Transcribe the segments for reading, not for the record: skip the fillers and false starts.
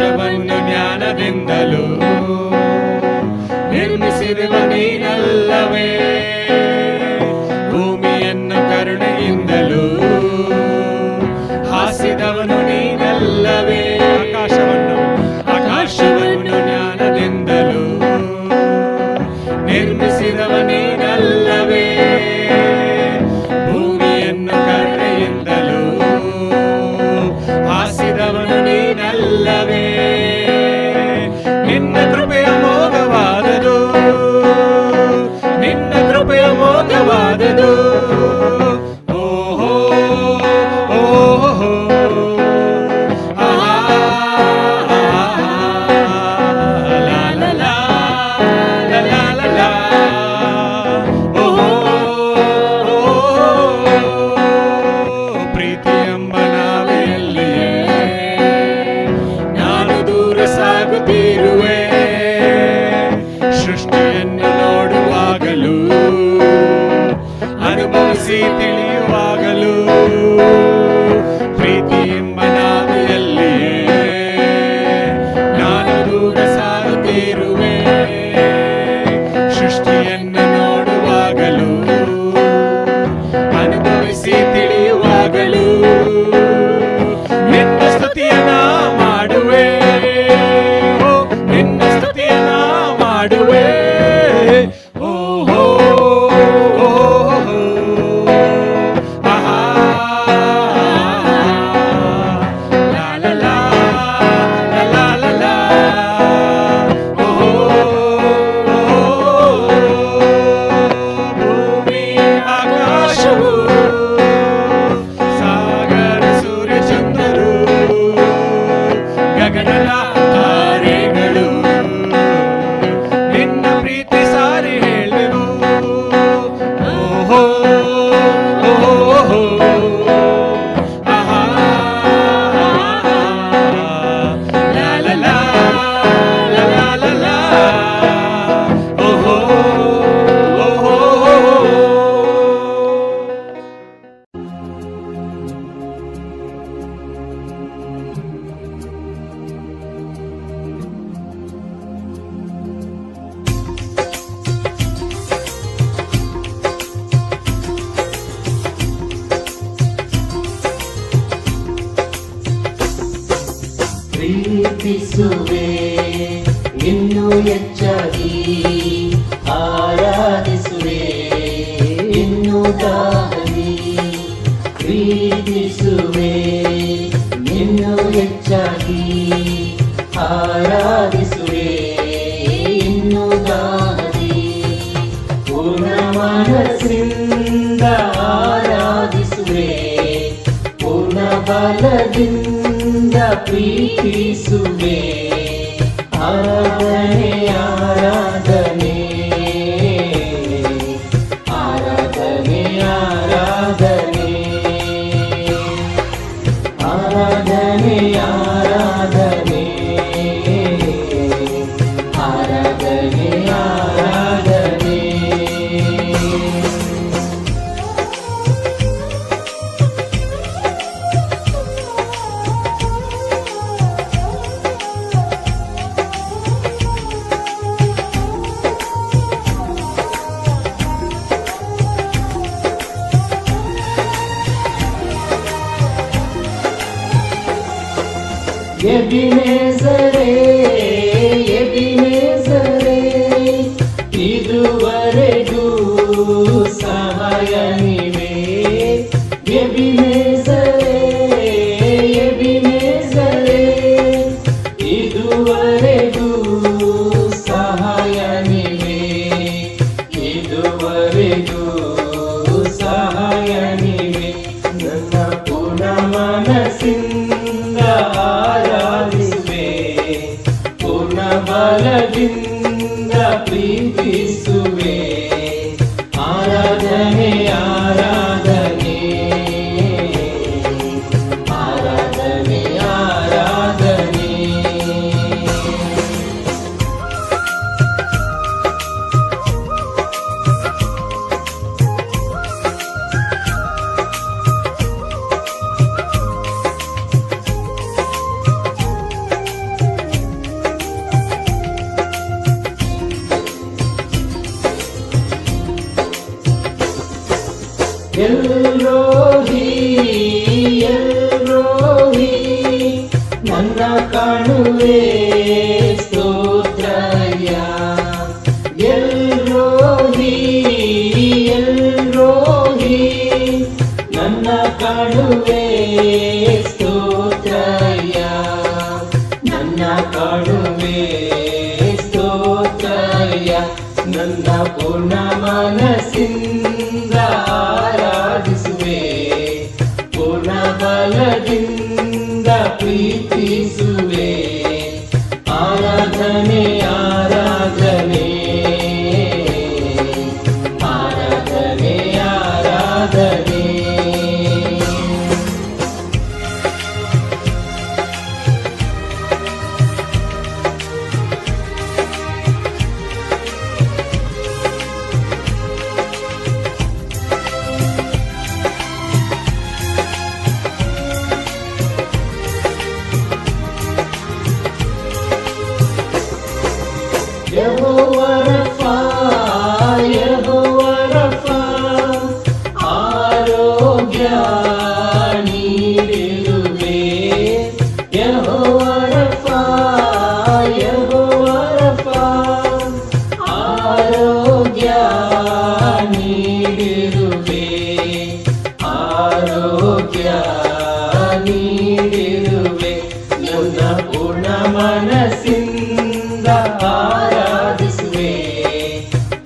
ಆಕಾಶವನ್ನು ಜ್ಞಾನದಿಂದಲೂ ನಿರ್ಮಿಸಿರುವ ನೀನಲ್ಲವೇ, ಭೂಮಿಯನ್ನು ಕರುಣೆಯಿಂದಲೂ ಹಾಸಿದವನು ನೀನಲ್ಲವೇ. ಆಕಾಶವನ್ನು ಜ್ಞಾನದಿಂದಲೂ ನಿರ್ಮಿಸಿದವ ನೀನಲ್ಲವೇ, ಭೂಮಿಯನ್ನು ಕರುಣೆಯಿಂದಲೂ ಹಾಸಿದವನು ನೀನಲ್ಲವೇ. ನಿನ್ನ ಕೃಪೆಯ ಮೋಘವಾದದು, ನಿನ್ನ ಕೃಪೆಯ ಮೋಘವಾದದು. ಸೃಷ್ಟಿಯನ್ನು ನೋಡುವಾಗಲೂ ಅನುಭವಿಸಿ ತಿಳಿಯುವಾಗಲೂ ಪ್ರೀತಿ ಎಂಬ ನಾವೆಯಲ್ಲಿಯೇ ನಾನು ದೂರ ಸಾಗುತ್ತಿರುವೆ. ಸೃಷ್ಟಿಯನ್ನು ನೋಡುವಾಗಲೂ ಅನುಭವಿಸಿ ತಿಳಿಯುವಾಗಲೂ ನಿನ್ನ ಸ್ತುತಿಯನ್ನ ಮಾಡುವೆ, ನಿನ್ನ ಸ್ತುತಿಯನ್ನ ಮಾಡುವೆ. ಸಾಗರ ಸೂರ್ಯ ಚಂದ್ರರು ಗಗನದ ತಾರೆಗಳು ನಿನ್ನ ಪ್ರೀತಿ ಸಾರಿ ಹೇಳುವು. ಓಹೋ ಓಹೋ ಆಹಾ ಲಾ ಲಾ ಲಾ ಲಾ ಲಾ ಲಾ ಓಹೋ ಓಹೋ. ಪ್ರೀತಿಸುವೆ ಇನ್ನೂ ಹೆಚ್ಚಾಗಿ, ಆರಾಧಿಸುವೆ ಇನ್ನೂ ದಾಹಿ. ಪ್ರೀತಿಸುವೆ ಇನ್ನೂ ಹೆಚ್ಚಾಗಿ, ಆರಾಧಿಸುವೆ ಇನ್ನೂ ದಾಹಿ. ಪೂರ್ಣ ಮನಸ್ಸಿಂದ ಆರಾಧಿಸುವೆ, ಪೂರ್ಣ ಬಲದಿಂದ ಪ್ರೀತಿಸುವೆ. ಆರಾಧನೆ ಆರಾಧನೆ ಆರಾಧನೆ ಆರಾಧನೆ ಆರಾಧನೆ ಆರಾಧನೆ ಆರಾಧನೆ ಆರಾಧನೆ. ಎಬಿನೆಜರೇ ಎಬಿನೆಜರೇ, ಇದುವರೆಗೂ ಸಹಾಯ ನೀವೇ. ಎಬಿನೆಜರೇ ಎಬಿನೆಜರೇ, ಇದುವರೆಗೂ ಸಹಾಯ ನೀವೇ. ಇದುವರೆಗೂ ಸಹಾಯ ನೀವೇ. ನನ್ನ ಪೂರ್ಣ ಮನಸ್ಸಿಂದ ಆರಾಧಿಸುವೆ, ಪೂರ್ಣ ಬಲದಿಂದ ಪ್ರೀತಿಸುವೆ. ಆರಾಧನೆ ಆರಾಧನೆ ಆರಾಧನೆ ಆರಾಧನೆ. ಎಲ್ರೋಹಿ ಎಲ್ರೋಹಿ ನನ್ನ ಕಾಣುವೆ ಸ್ತೋತ್ರಯ್ಯ ಎಲ್ರೋಹಿ ಎಲ್ರೋಹಿ ನನ್ನ ಕಾಣುವೆ ಸ್ತೋತ್ರಯ್ಯ ನನ್ನ ಕಾಣುವೆ ಸ್ತೋತ್ರಯ್ಯ ನನ್ನ ಪೂರ್ಣ ಮನಸ್ಸಿಂದ ಆರಾಧಿಸುವೆ ಪೂರ್ಣ ಬಲದಿಂದ ಪ್ರೀತಿಸುವೆ ಆರಾಧನೆ ಆರಾಧನೆ ಆರಾಧನೆ ಆರಾಧನೆ ಯೆಹೋವಾ ರಫಾ ಯೆಹೋವಾ ರಫಾ ಆರೋಗ್ಯ ನೀಡಿರುವೆ ಯೆಹೋವಾ ರಫಾ ಯೆಹೋವಾ ರಫಾ ಆರೋಗ್ಯ ನೀಡಿರುವೆ ಆರೋಗ್ಯ ನೀಡಿರುವೆ ನನ್ನ ಪೂರ್ಣ ಮನಸ್ಸಿಂದ ಆರಾಧಿಸುವೆ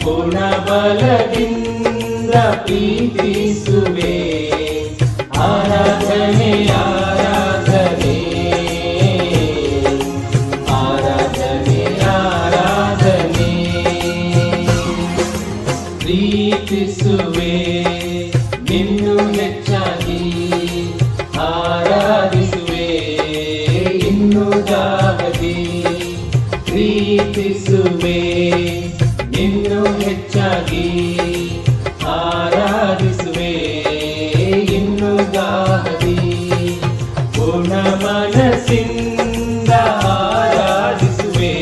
ಪೂರ್ಣ ಬಲದಿಂದ ಪ್ರೀತಿಸುವೆ ಆರಾಧನೆ ಆರಾಧನೆ ಆರಾಧನೆ ಆರಾಧನೆ ಪ್ರೀತಿಸುವೆ ಇನ್ನು ಹೆಚ್ಚಾಗಿ ಆರಾಧಿಸುವೆ ಇನ್ನು ದಾಗದಿ ಪ್ರೀತಿಸುವೆ ಇನ್ನು ಹೆಚ್ಚಾಗಿ ಆರಾಧಿಸುವೆ ಇನ್ನು ದಾಗದಿ ಪೂರ್ಣ ಮನಸ್ಸಿಂದ ಆರಾಧಿಸುವೆ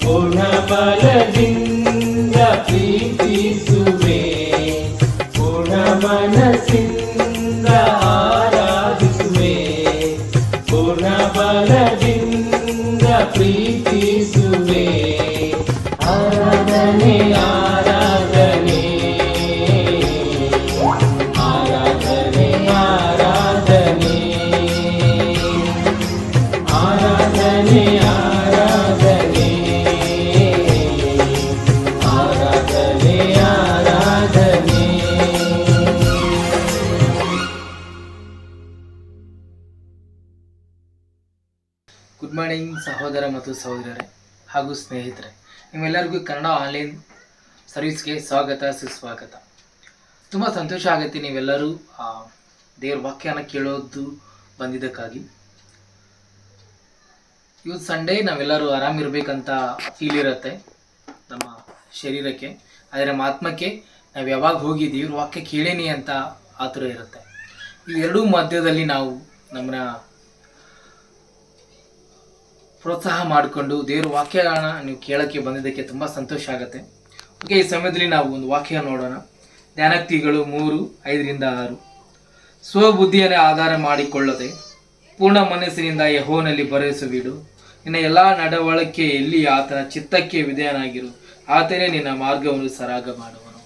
ಪೂರ್ಣ ಬಲದಿಂದ ಪ್ರೀತಿಸುವೆ ಪೂರ್ಣ ಮನಸ್ಸಿಂದ ಆರಾಧಿಸುವೆ ಪೂರ್ಣ ಬಲದಿಂದ ಪ್ರೀತಿಸುವೆ ಆರಾಧನೆ ಆರಾಧನೆ ಆರಾಧನೆ ಆರಾಧನೆ ಆರಾಧನೆ ಆರಾಧನೆ ಆರಾಧನೆ ಆರಾಧನೆ ಗುಡ್ ಮಾರ್ನಿಂಗ್ ಸಹೋದರ ಮತ್ತು ಸಹೋದರರೇ ಹಾಗೂ ಸ್ನೇಹಿತರೆ, ನಿಮ್ಮೆಲ್ಲರಿಗೂ ಕನ್ನಡ ಆನ್ಲೈನ್ ಸರ್ವಿಸ್ಗೆ ಸ್ವಾಗತ ಸುಸ್ವಾಗತ. ತುಂಬ ಸಂತೋಷ ಆಗುತ್ತೆ ನೀವೆಲ್ಲರೂ ದೇವ್ರ ವಾಕ್ಯನ ಕೇಳೋದು ಬಂದಿದ್ದಕ್ಕಾಗಿ. ಇವತ್ತು ಸಂಡೇ ನಾವೆಲ್ಲರೂ ಆರಾಮಿರ್ಬೇಕಂತ ಫೀಲ್ ಇರುತ್ತೆ ನಮ್ಮ ಶರೀರಕ್ಕೆ, ಆದರೆ ನಮ್ಮ ಆತ್ಮಕ್ಕೆ ನಾವು ಯಾವಾಗ ಹೋಗಿ ದೇವ್ರ ವಾಕ್ಯ ಕೇಳೇನಿ ಅಂತ ಆತುರ ಇರುತ್ತೆ. ಇವೆರಡೂ ಮಧ್ಯದಲ್ಲಿ ನಾವು ನಮ್ಮನ್ನ ಪ್ರೋತ್ಸಾಹ ಮಾಡಿಕೊಂಡು ದೇವ್ರ ವಾಕ್ಯಗಳನ್ನ ನೀವು ಕೇಳೋಕ್ಕೆ ಬಂದಿದ್ದಕ್ಕೆ ತುಂಬ ಸಂತೋಷ ಆಗುತ್ತೆ. ಓಕೆ, ಈ ಸಮಯದಲ್ಲಿ ನಾವು ಒಂದು ವಾಕ್ಯ ನೋಡೋಣ. ಜ್ಞಾನೋಕ್ತಿಗಳು 3:5-6. ಸ್ವಬುದ್ಧಿಯನ್ನೇ ಆಧಾರ ಮಾಡಿಕೊಳ್ಳದೆ ಪೂರ್ಣ ಮನಸ್ಸಿನಿಂದ ಯೆಹೋವನಲ್ಲಿ ಭರವಸವಿಡು. ನಿನ್ನ ಎಲ್ಲ ನಡವಳಿಕೆಯಲ್ಲಿ ಆತನ ಚಿತ್ತಕ್ಕೆ ವಿಧೇಯನಾಗಿರು, ಆತನೇ ನಿನ್ನ ಮಾರ್ಗವನ್ನು ಸರಾಗ ಮಾಡುವನು.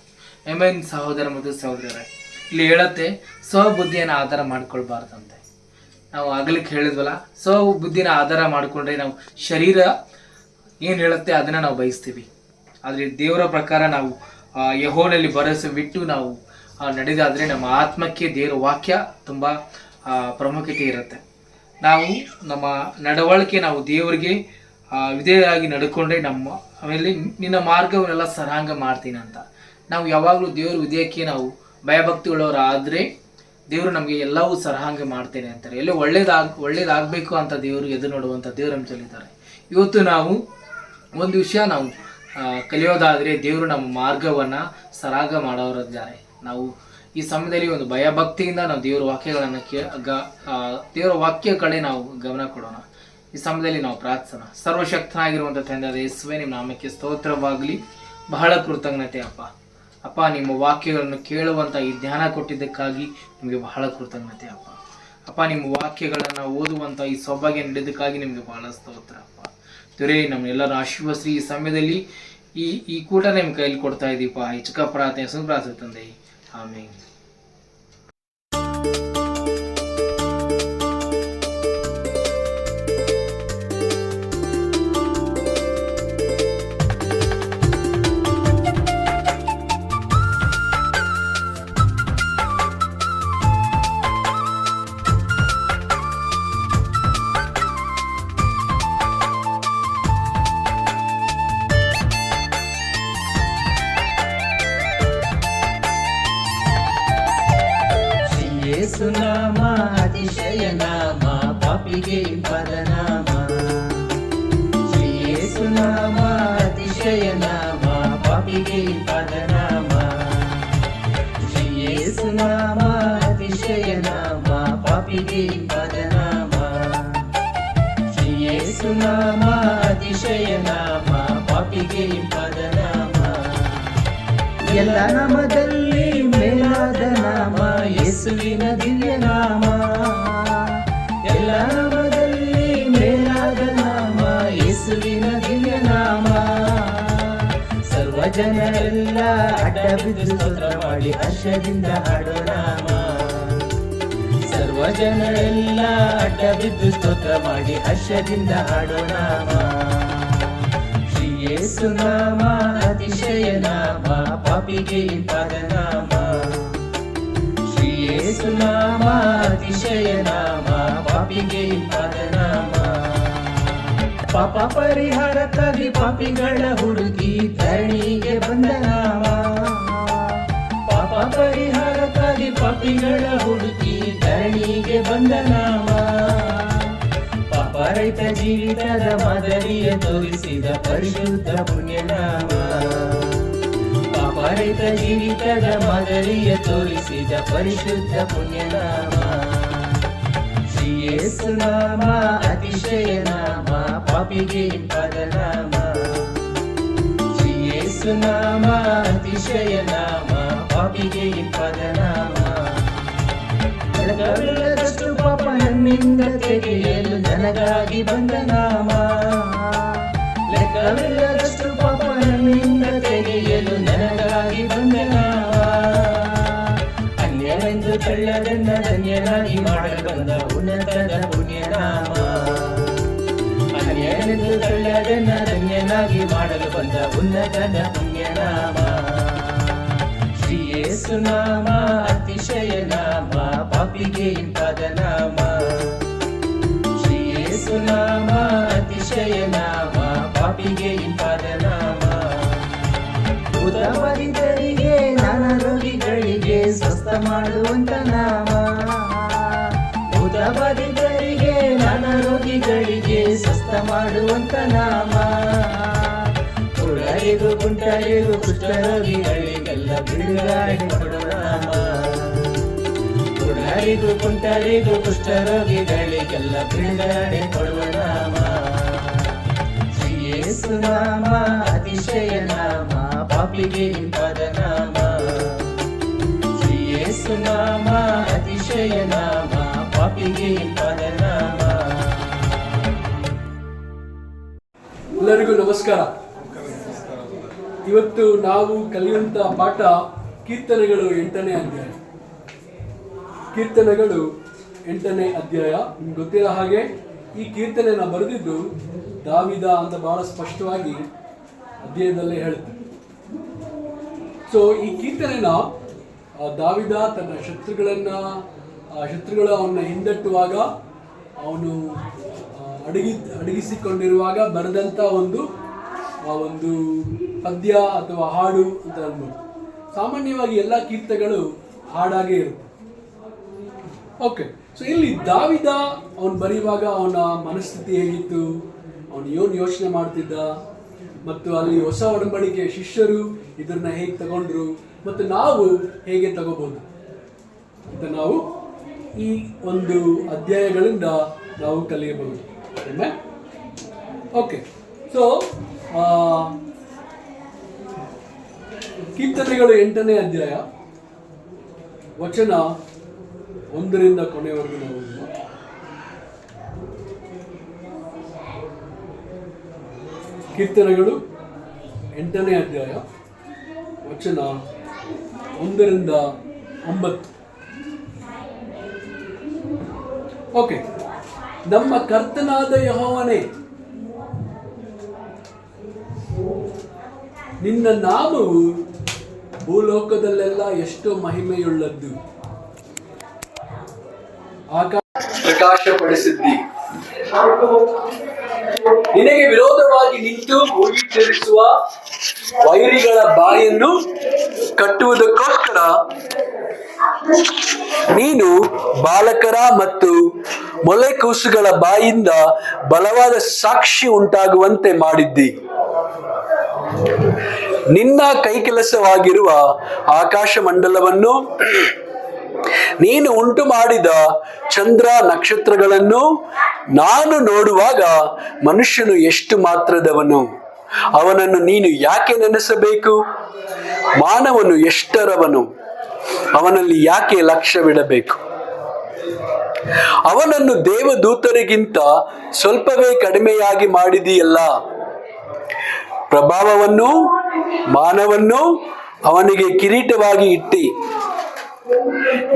ಆಮೆನ್. ಸಹೋದರ ಮತ್ತು ಸಹೋದರರೇ, ಇಲ್ಲಿ ಹೇಳುತ್ತೆ ಸ್ವಬುದ್ಧಿಯನ್ನು ಆಧಾರ ಮಾಡ್ಕೊಳ್ಬಾರ್ದಂತೆ. ನಾವು ಆಗಲಿಕ್ಕೆ ಹೇಳಿದ್ವಲ್ಲ, ಸ್ವಬುದ್ಧಿನ ಆಧಾರ ಮಾಡಿಕೊಂಡ್ರೆ ನಾವು ಶರೀರ ಏನು ಹೇಳುತ್ತೆ ಅದನ್ನು ನಾವು ಬಯಸ್ತೀವಿ. ಆದರೆ ದೇವರ ಪ್ರಕಾರ ನಾವು ಯೆಹೋವನಲ್ಲಿ ಭರವಸೆ ಬಿಟ್ಟು ನಾವು ನಡೆದಾದರೆ ನಮ್ಮ ಆತ್ಮಕ್ಕೆ ದೇವರ ವಾಕ್ಯ ತುಂಬ ಪ್ರಾಮುಖ್ಯತೆ ಇರುತ್ತೆ. ನಾವು ನಮ್ಮ ನಡವಳಿಕೆ ನಾವು ದೇವರಿಗೆ ವಿಧೇಯರಾಗಿ ನಡ್ಕೊಂಡ್ರೆ ಆಮೇಲೆ ನಿನ್ನ ಮಾರ್ಗವನ್ನೆಲ್ಲ ಸರಾಂಗ ಮಾಡ್ತೀನಿ ಅಂತ ನಾವು ಯಾವಾಗಲೂ ದೇವ್ರ ವಿಧೇಯಕ್ಕೆ ನಾವು ಭಯಭಕ್ತಿಗಳವರಾದರೆ ದೇವರು ನಮಗೆ ಎಲ್ಲವೂ ಸರಾಂಗ ಮಾಡ್ತೇನೆ ಅಂತಾರೆ. ಎಲ್ಲೋ ಒಳ್ಳೇದಾಗಬೇಕು ಅಂತ ದೇವರು ಎದುರು ನೋಡುವಂಥ ದೇವರು ನಮ್ಮ ಚಲಿದ್ದಾರೆ. ಇವತ್ತು ನಾವು ಒಂದು ವಿಷಯ ನಾವು ಕಲಿಯೋದಾದರೆ ದೇವರು ನಮ್ಮ ಮಾರ್ಗವನ್ನು ಸರಾಗ ಮಾಡೋರಿದ್ದಾರೆ. ನಾವು ಈ ಸಮಯದಲ್ಲಿ ಒಂದು ಭಯಭಕ್ತಿಯಿಂದ ನಾವು ದೇವರ ವಾಕ್ಯಗಳನ್ನು ದೇವರ ವಾಕ್ಯ ಕಡೆ ನಾವು ಗಮನ ಕೊಡೋಣ. ಈ ಸಮಯದಲ್ಲಿ ನಾವು ಪ್ರಾರ್ಥನಾ. ಸರ್ವಶಕ್ತನಾಗಿರುವಂಥ ತಂದೆಯಾದ ಯೇಸುವೇ, ನಿಮ್ಮ ನಾಮಕ್ಕೆ ಸ್ತೋತ್ರವಾಗಲಿ. ಬಹಳ ಕೃತಜ್ಞತೆ ಅಪ್ಪ. ಅಪ್ಪ, ನಿಮ್ಮ ವಾಕ್ಯಗಳನ್ನು ಕೇಳುವಂಥ ಈ ಧ್ಯಾನ ಕೊಟ್ಟಿದ್ದಕ್ಕಾಗಿ ನಿಮಗೆ ಬಹಳ ಕೃತಜ್ಞತೆ ಅಪ್ಪ. ಅಪ್ಪ, ನಿಮ್ಮ ವಾಕ್ಯಗಳನ್ನು ಓದುವಂಥ ಈ ಸೌಭಾಗ್ಯ ನೀಡಿದ್ದಕ್ಕಾಗಿ ನಿಮಗೆ ಬಹಳ ಸ್ತೋತ್ರ ಅಪ್ಪ. ದೇವರೇ, ನಮ್ಮೆಲ್ಲರ ಆಶೀರ್ವದಿಸಿ ಈ ಸಮಯದಲ್ಲಿ ಈ ಕೂಟ ನಿಮ್ಮ ಕೈಯಲ್ಲಿ ಕೊಡ್ತಾ ಇದ್ದೀಪ. ಈ ಚಿಕ್ಕ ಪ್ರಾರ್ಥನೆ ಸುಪ್ರಾರ್ಥನೆ ತಂದೆ, ಆಮೇಲೆ. ಯೇಸುನಾಮ ಅತಿಶಯ ನಾಮ, ಪಾಪಿಗೆ ಪದನಾಮ. ಶ್ರೀ ಯೇಸುನಾಮ ಅತಿಶಯ ನಾಮ, ಪಾಪಿಗೆ ಪದನಾಮ. ಶ್ರೀ ಯೇಸುನಾಮ ಅತಿಶಯ ನಾಮ, ಪಾಪಿಗೆ ಪದನಾಮ. ಶ್ರೀ ಯೇಸುನಾಮ ಅತಿಶಯ ನಾಮ, ಪಾಪಿಗೆ ಪದನಾಮ. ಎಲ್ಲ ನಾಮದಲ್ಲಿ ಮೇಲಾದ ನಾಮ ಯೇಸುವಿನ ದಿವ್ಯ ನಾಮ. ಎಲ್ಲ ನಾಮದಲ್ಲಿ ಮೇಲಾದ ನಾಮ ಯೇಸುವಿನ ದಿವ್ಯ ನಾಮ. ಸರ್ವ ಜನರೆಲ್ಲ ಅಡ್ಡ ಬಿದ್ದು ಸ್ತೋತ್ರ ಮಾಡಿ ಹರ್ಷದಿಂದ ಹಾಡೋ ನಾಮ. ಸರ್ವ ಜನರೆಲ್ಲ ಅಡ್ಡ ಬಿದ್ದು ಸ್ತೋತ್ರ ಮಾಡಿ ಹರ್ಷದಿಂದ ಹಾಡೋ ನಾಮ. ಶ್ರೀ ಯೇಸುನಾಮ ಅತಿಶಯ ನಾಮ, ಪಾಪಿಗೆ ಪದನಾಮ. ಶ್ರೀ ಯೇಸುನಾಮ ಅತಿಶಯ ನಾಮ, ಪಾಪಿಗೆ ಪದನಾಮ. ಪಾಪ ಪರಿಹಾರಕ್ಕಾಗಿ ಪಾಪಿಗಳ ಹುಡುಕಿ ಧರಣಿಗೆ ಬಂದ ನಾಮ. ಪಾಪ ಪರಿಹಾರಕ್ಕಾಗಿ ಪಾಪಿಗಳ ಹುಡುಕಿ ಧರಣಿಗೆ ಬಂದ ನಾಮ. ಪಾಪರಹಿತ ಜೀವಿತದ ಮಾದರಿಯ ತೋರಿಸಿದ ಪರಿಶುದ್ಧ ಪುಣ್ಯನಾಮ. ಪಾಪರಹಿತ ಜೀವಿತದ ಮಾದರಿಯ ತೋರಿಸಿದ ಪರಿಶುದ್ಧ ಪುಣ್ಯನಾಮ. ಶ್ರೀ ಯೇಸುನಾಮ ಅತಿಶಯ ನಾಮ, ಪಾಪಿಗೆ ಪದನಾಮ. ಶ್ರೀ ಯೇಸುನಾಮ ಅತಿಶಯ ನಾಮ, ಪಾಪಿಗೆ ಪದನಾಮ. ಬೆಳಕವಿಲ್ಲದಷ್ಟು ಪಾಪ ನನ್ನಿಂದ ತೆಗೆಯಲು ನನಗಾಗಿ ಬಂದ ನಾಮ. ಲೆಕ್ಕವಿಲ್ಲದಷ್ಟು ಪಾಪ ನನ್ನಿಂದ ತೆಗೆಯಲು ನನಗಾಗಿ ಬಂದ ನಾಮ. ಅನ್ಯವೆಂದು ತಳ್ಳದನ್ನ ಧನ್ಯನಾಗಿ ಮಾಡಲು ಬಂದ ಉನ್ನತದ ಪುಣ್ಯನಾಮ. ಅನ್ಯವೆಂದು ತಳ್ಳದನ್ನ ಧನ್ಯನಾಗಿ ಮಾಡಲು ಬಂದ ಉನ್ನತದ ಪುಣ್ಯನಾಮ. ಶ್ರೀ ಯೇಸುನಾಮ ಅತಿಶಯ ನಾಮ, ಪಾಪಿಗೆ ಪದನಾಮ. ಶ್ರೀ ಯೇಸುನಾಮ ಅತಿಶಯ ನಾಮ, ಪಾಪಿಗೆ ಪದನಾಮ. ಭೂತಬಾಧಿತರಿಗೆ ನಾನಾ ರೋಗಿಗಳಿಗೆ ಸ್ವಸ್ಥ ಮಾಡುವಂತ ನಾಮ. ಭೂತಬಾಧಿತರಿಗೆ ನಾನಾ ರೋಗಿಗಳಿಗೆ ಸ್ವಸ್ಥ ಮಾಡುವಂತ ನಾಮ. ಕುರುಡರಿಗೂ ಕುಂಟರಿಗೂ ಕುಷ್ಠರೋಗಿಗಳಿಗೆಲ್ಲ ಬಿಡುಗಡೆ ಕೊಡೋ ನಾಮ. ಕುರುಡರಿಗೂ ಕುಂಟರಿಗೂ ಕುಷ್ಠರೋಗಿಗಳಿಗೆಲ್ಲ ಬಿಡುಗಡೆ ಕೊಡುವ ನಾಮ. ಶ್ರೀ ಯೇಸುನಾಮ ಅತಿಶಯ ನಾಮ, ಪಾಪಿಗೆ ಪದನಾಮ. ಶ್ರೀ ಯೇಸುನಾಮ ಅತಿಶಯ ನಾಮ, ಪಾಪಿಗೆ ಪದನಾಮ. ಎಲ್ಲರಿಗೂ ನಮಸ್ಕಾರ. ಇವತ್ತು ನಾವು ಕಲಿಯುವಂತ ಪಾಠ ಕೀರ್ತನೆಗಳು 8ನೇ ಅಧ್ಯಾಯ. ಕೀರ್ತನೆಗಳು 8ನೇ ಅಧ್ಯಾಯ. ನಿಮ್ಗೆ ಗೊತ್ತಿರೋ ಹಾಗೆ ಈ ಕೀರ್ತನೆಯನ್ನು ಬರೆದಿದ್ದು ದಾವಿದ ಅಂತ ಬಹಳ ಸ್ಪಷ್ಟವಾಗಿ ಅಧ್ಯಾಯದಲ್ಲೇ ಹೇಳುತ್ತೆ. ಸೊ ಈ ಕೀರ್ತನೆನ ದಾವಿದ ತನ್ನ ಶತ್ರುಗಳು ಅವನ್ನ ಹಿಂದಟ್ಟುವಾಗ, ಅವನು ಅಡಗಿಸಿಕೊಂಡಿರುವಾಗ ಬರೆದಂಥ ಒಂದು ಪದ್ಯ ಅಥವಾ ಹಾಡು ಅಂತ ಅನ್ಬೋದು. ಸಾಮಾನ್ಯವಾಗಿ ಎಲ್ಲ ಕೀರ್ತನೆಗಳು ಹಾಡಾಗೇ ಇರುತ್ತೆ. ಓಕೆ, ಸೊ ಇಲ್ಲಿ ದಾವಿದ ಅವನು ಬರೆಯುವಾಗ ಅವನ ಮನಸ್ಥಿತಿ ಹೇಗಿತ್ತು, ಅವನು ಏನು ಯೋಚನೆ ಮಾಡ್ತಿದ್ದ, ಮತ್ತು ಅಲ್ಲಿ ಹೊಸ ಒಡಂಬಡಿಕೆ ಶಿಷ್ಯರು ಇದನ್ನ ಹೇಗೆ ತಗೊಂಡ್ರು ಮತ್ತು ನಾವು ಹೇಗೆ ತಗೋಬಹುದು ಅಂತ ನಾವು ಈ ಒಂದು ಅಧ್ಯಾಯಗಳಿಂದ ನಾವು ಕಲಿಯಬಹುದು. ಓಕೆ, ಸೊ ಕೀರ್ತನೆಗಳು 8ನೇ ಅಧ್ಯಾಯ ವಚನ 1ರಿಂದ ಕೊನೆಯವರೆಗೂ ನಾವು ಓದುವ. ಕೀರ್ತನೆಗಳು 8ನೇ ಅಧ್ಯಾಯ ವಚನ 1ರಿಂದ 9. ಓಕೆ. ನಮ್ಮ ಕರ್ತನಾದ ಯೆಹೋವನೇ, ನಿನ್ನ ನಾಮವು ಭೂಲೋಕದಲ್ಲೆಲ್ಲ ಎಷ್ಟೋ ಮಹಿಮೆಯುಳ್ಳದ್ದು. ಪ್ರಕಾಶಪಡಿಸಿದ್ದಿ. ನಿನಗೆ ವಿರೋಧವಾಗಿ ನಿಂತು ಮುಗಿತರಿಸುವ ವೈರಿಗಳ ಬಾಯನ್ನು ಕಟ್ಟುವುದಕ್ಕೋಸ್ಕರ ನೀನು ಬಾಲಕರ ಮತ್ತು ಮೊಲೆಕೂಸುಗಳ ಬಾಯಿಂದ ಬಲವಾದ ಸಾಕ್ಷಿ ಉಂಟಾಗುವಂತೆ ಮಾಡಿದ್ದಿ. ನಿನ್ನ ಕೈಕೆಲಸವಾಗಿರುವ ಆಕಾಶ ಮಂಡಲವನ್ನು, ನೀನು ಉಂಟು ಮಾಡಿದ ಚಂದ್ರ ನಕ್ಷತ್ರಗಳನ್ನು ನಾನು ನೋಡುವಾಗ ಮನುಷ್ಯನು ಎಷ್ಟು ಮಾತ್ರದವನು, ಅವನನ್ನು ನೀನು ಯಾಕೆ ನೆನೆಸಬೇಕು? ಮಾನವನು ಎಷ್ಟರವನು, ಅವನಲ್ಲಿ ಯಾಕೆ ಲಕ್ಷ್ಯವಿಡಬೇಕು? ಅವನನ್ನು ದೇವದೂತರಿಗಿಂತ ಸ್ವಲ್ಪವೇ ಕಡಿಮೆಯಾಗಿ ಮಾಡಿದೆಯಲ್ಲ. ಪ್ರಭಾವವನ್ನು ಮಾನವನ್ನು ಅವನಿಗೆ ಕಿರೀಟವಾಗಿ ಇಟ್ಟಿ,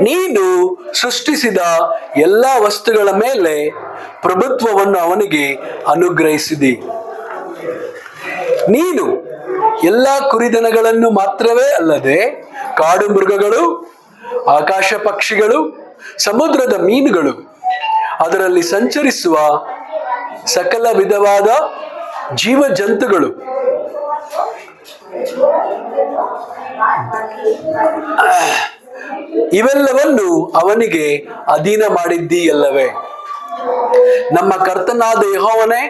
ನೀನು ಸೃಷ್ಟಿಸಿದ ಎಲ್ಲ ವಸ್ತುಗಳ ಮೇಲೆ ಪ್ರಭುತ್ವವನ್ನು ಅವನಿಗೆ ಅನುಗ್ರಹಿಸಿದಿ. ನೀನು ಎಲ್ಲ ಕುರಿದನಗಳನ್ನು ಮಾತ್ರವೇ ಅಲ್ಲದೆ ಕಾಡು ಮೃಗಗಳು, ಆಕಾಶ ಪಕ್ಷಿಗಳು, ಸಮುದ್ರದ ಮೀನುಗಳು, ಅದರಲ್ಲಿ ಸಂಚರಿಸುವ ಸಕಲ ವಿಧವಾದ ಜೀವ ಜಂತುಗಳು, ಇವೆಲ್ಲವನ್ನು ಅವನಿಗೆ ಅಧೀನ ಮಾಡಿದ್ದೀಯಲ್ಲವೇ. ನಮ್ಮ ಕರ್ತನಾದ ಯೆಹೋವನೇ,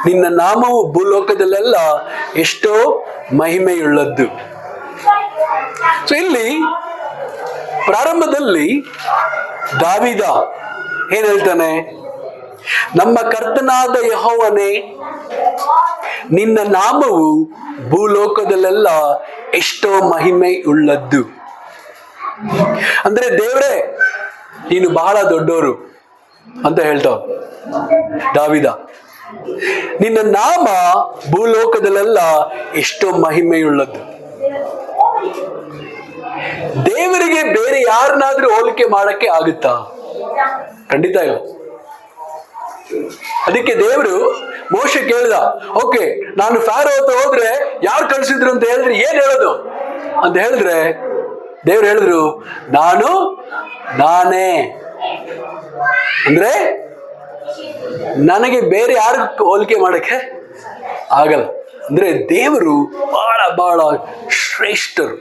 ನಿನ್ನ ನಾಮವು ಭೂಲೋಕದಲ್ಲೆಲ್ಲ ಎಷ್ಟೋ ಮಹಿಮೆಯುಳ್ಳದ್ದು. ಸೊ ಇಲ್ಲಿ ಪ್ರಾರಂಭದಲ್ಲಿ ದಾವೀದ ಏನ್ ಹೇಳ್ತಾನೆ? ನಮ್ಮ ಕರ್ತನಾದ ಯೆಹೋವನೇ, ನಿನ್ನ ನಾಮವು ಭೂಲೋಕದಲ್ಲೆಲ್ಲ ಎಷ್ಟೋ ಮಹಿಮೆ ಉಳ್ಳದ್ದು. ಅಂದ್ರೆ ದೇವರೇ, ನೀನು ಬಹಳ ದೊಡ್ಡವರು ಅಂತ ಹೇಳ್ತಾವ ದಾವೀದ. ನಿನ್ನ ನಾಮ ಭೂಲೋಕದಲ್ಲೆಲ್ಲ ಎಷ್ಟೋ ಮಹಿಮೆಯುಳ್ಳದ್ದು. ದೇವರಿಗೆ ಬೇರೆ ಯಾರನ್ನಾದ್ರೂ ಹೋಲಿಕೆ ಮಾಡಕ್ಕೆ ಆಗುತ್ತಾ? ಖಂಡಿತ ಇಲ್ಲ. ಅದಕ್ಕೆ ದೇವರು ಮೋಶೆ ಕೇಳಿದ, ಓಕೆ, ನಾನು ಫಾರೋ ಹತ್ರ ಹೋದ್ರೆ ಯಾರು ಕಳಿಸಿದ್ರು ಅಂತ ಹೇಳಿದ್ರೆ ಏನ್ ಹೇಳೋದು ಅಂತ ಹೇಳಿದ್ರೆ, ದೇವ್ರು ಹೇಳಿದ್ರು, ನಾನೇ. ಅಂದ್ರೆ ನನಗೆ ಬೇರೆ ಯಾರು ಹೋಲಿಕೆ ಮಾಡಕ್ಕೆ ಆಗಲ್ಲ. ಅಂದ್ರೆ ದೇವರು ಬಹಳ ಬಹಳ ಶ್ರೇಷ್ಠರು.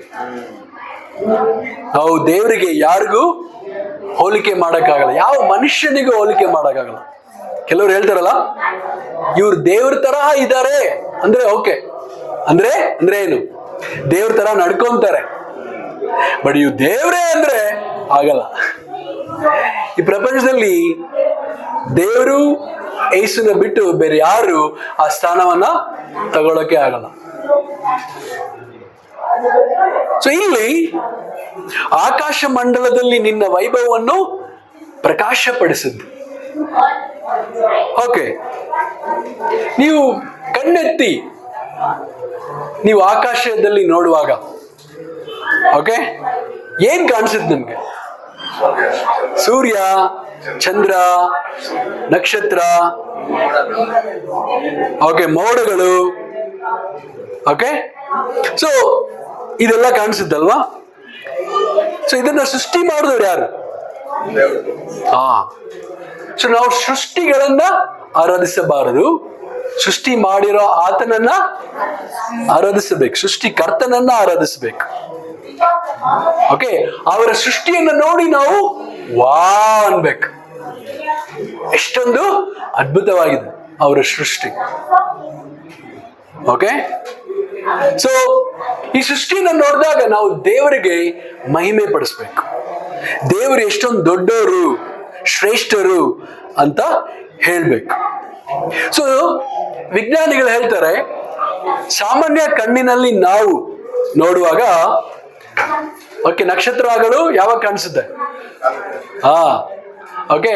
ನಾವು ದೇವರಿಗೆ ಯಾರಿಗೂ ಹೋಲಿಕೆ ಮಾಡಕ್ಕಾಗಲ್ಲ, ಯಾವ ಮನುಷ್ಯನಿಗೂ ಹೋಲಿಕೆ ಮಾಡಕ್ಕಾಗಲ್ಲ. ಕೆಲವರು ಹೇಳ್ತಾರಲ್ಲ, ಇವ್ರು ದೇವ್ರ ತರಹ ಇದ್ದಾರೆ ಅಂದ್ರೆ ಓಕೆ, ಅಂದ್ರೆ ಏನು, ದೇವ್ರ ತರ ನಡ್ಕೊಂತಾರೆ. ಬಟ್ ಇವ್ ದೇವ್ರೇ ಅಂದ್ರೆ ಆಗಲ್ಲ. ಈ ಪ್ರಪಂಚದಲ್ಲಿ ದೇವರು ಯೇಸುನ ಬಿಟ್ಟು ಬೇರೆ ಯಾರು ಆ ಸ್ಥಾನವನ್ನ ತಗೊಳಕ್ಕೆ ಆಗಲ್ಲ. ಸೊ ಇಲ್ಲಿ ಆಕಾಶ ಮಂಡಲದಲ್ಲಿ ನಿನ್ನ ವೈಭವವನ್ನು ಪ್ರಕಾಶಪಡಿಸಿದ್ದು. ಓಕೆ, ನೀವು ಕಣ್ಣೆತ್ತಿ ನೀವು ಆಕಾಶದಲ್ಲಿ ನೋಡುವಾಗ ಓಕೆ ಏನ್ ಕಾಣಿಸುತ್ತೆ ನಿಮ್ಗೆ? ಸೂರ್ಯ, ಚಂದ್ರ, ನಕ್ಷತ್ರ, ಓಕೆ, ಮೋಡಗಳು, ಓಕೆ. ಸೊ ಇದೆಲ್ಲ ಕಾಣಿಸುತ್ತಲ್ವಾ? ಸೊ ಇದನ್ನ ಸೃಷ್ಟಿ ಮಾಡಿದವ್ರು ಯಾರು? ಸೊ ನಾವು ಸೃಷ್ಟಿಗಳನ್ನ ಆರಾಧಿಸಬಾರದು, ಸೃಷ್ಟಿ ಮಾಡಿರೋ ಆತನನ್ನ ಆರಾಧಿಸಬೇಕು, ಸೃಷ್ಟಿಕರ್ತನನ್ನ ಆರಾಧಿಸಬೇಕು. ಓಕೆ, ಅವರ ಸೃಷ್ಟಿಯನ್ನು ನೋಡಿ ನಾವು ವಾ ಅನ್ಬೇಕು. ಎಷ್ಟೊಂದು ಅದ್ಭುತವಾಗಿದೆ ಅವರ ಸೃಷ್ಟಿ. ಓಕೆ, ಸೊ ಈ ಸೃಷ್ಟಿಯನ್ನು ನೋಡಿದಾಗ ನಾವು ದೇವರಿಗೆ ಮಹಿಮೆ ಪಡಿಸ್ಬೇಕು. ದೇವರು ಎಷ್ಟೊಂದು ದೊಡ್ಡವರು, ಶ್ರೇಷ್ಠರು ಅಂತ ಹೇಳ್ಬೇಕು. ಸೊ ವಿಜ್ಞಾನಿಗಳು ಹೇಳ್ತಾರೆ, ಸಾಮಾನ್ಯ ಕಣ್ಣಿನಲ್ಲಿ ನಾವು ನೋಡುವಾಗ ಓಕೆ, ನಕ್ಷತ್ರಗಳು ಯಾವಾಗ ಕಾಣಿಸುತ್ತೆ? ಹಾ, ಓಕೆ.